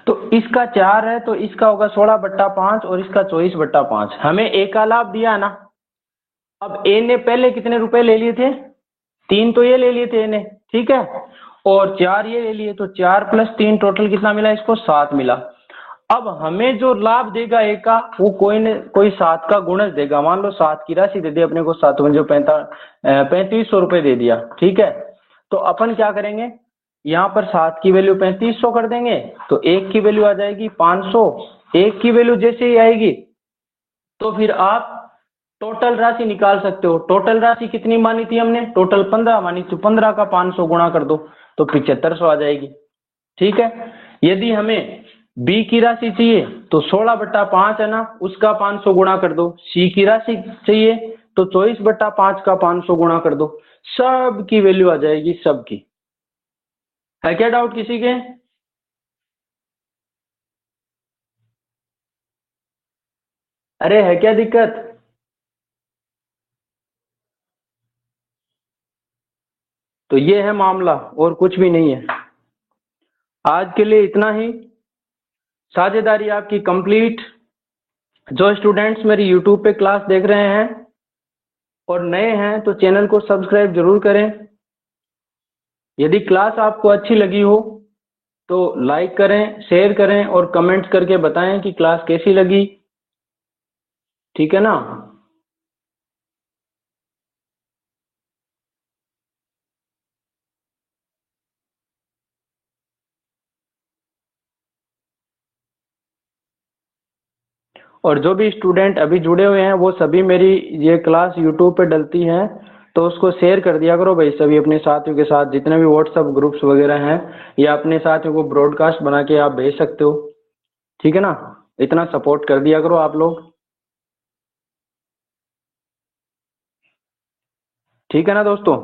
तो इसका 4 है तो इसका होगा 16/5 और इसका 24/5। हमें ए का लाभ दिया है ना। अब ए ने पहले कितने रुपए ले लिए थे, 3 तो ये ले लिए थे ए ने, ठीक है, और 4 ये ले लिए, तो 4 + 3 टोटल कितना मिला इसको, 7 मिला। अब हमें जो लाभ देगा ए का वो कोई 7 का गुणज देगा। मान लो 7 की राशि दे दी अपने को, 7 पंजे 3500 रुपए दे दिया, ठीक है। तो अपन क्या करेंगे, यहाँ पर 7 की वैल्यू 3500 कर देंगे तो 1 की वैल्यू आ जाएगी 500। 1 की वैल्यू जैसे ही आएगी तो फिर आप टोटल राशि निकाल सकते हो। टोटल राशि कितनी मानी थी हमने, टोटल 15 मानी, तो 15 का 500 गुणा कर दो तो 7500 आ जाएगी, ठीक है। यदि हमें बी की राशि चाहिए तो 16/5 है ना, उसका 500 गुणा कर दो। सी की राशि चाहिए तो 24/5 का 500 गुणा कर दो। सब की वैल्यू आ जाएगी, सब की। है क्या डाउट किसी के? अरे है क्या दिक्कत? तो ये है मामला, और कुछ भी नहीं है। आज के लिए इतना ही। साझेदारी आपकी कंप्लीट। जो स्टूडेंट्स मेरी यूट्यूब पे क्लास देख रहे हैं और नए हैं तो चैनल को सब्सक्राइब जरूर करें। यदि क्लास आपको अच्छी लगी हो तो लाइक करें, शेयर करें और कमेंट करके बताएं कि क्लास कैसी लगी, ठीक है ना। और जो भी स्टूडेंट अभी जुड़े हुए हैं वो सभी मेरी ये क्लास यूट्यूब पे डलती है, तो उसको शेयर कर दिया करो भाई सभी अपने साथियों के साथ। जितने भी व्हाट्सएप ग्रुप्स वगैरह हैं या अपने साथियों को ब्रॉडकास्ट बना के आप भेज सकते हो, ठीक है ना। इतना सपोर्ट कर दिया करो आप लोग, ठीक है ना दोस्तों।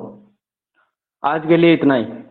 आज के लिए इतना ही।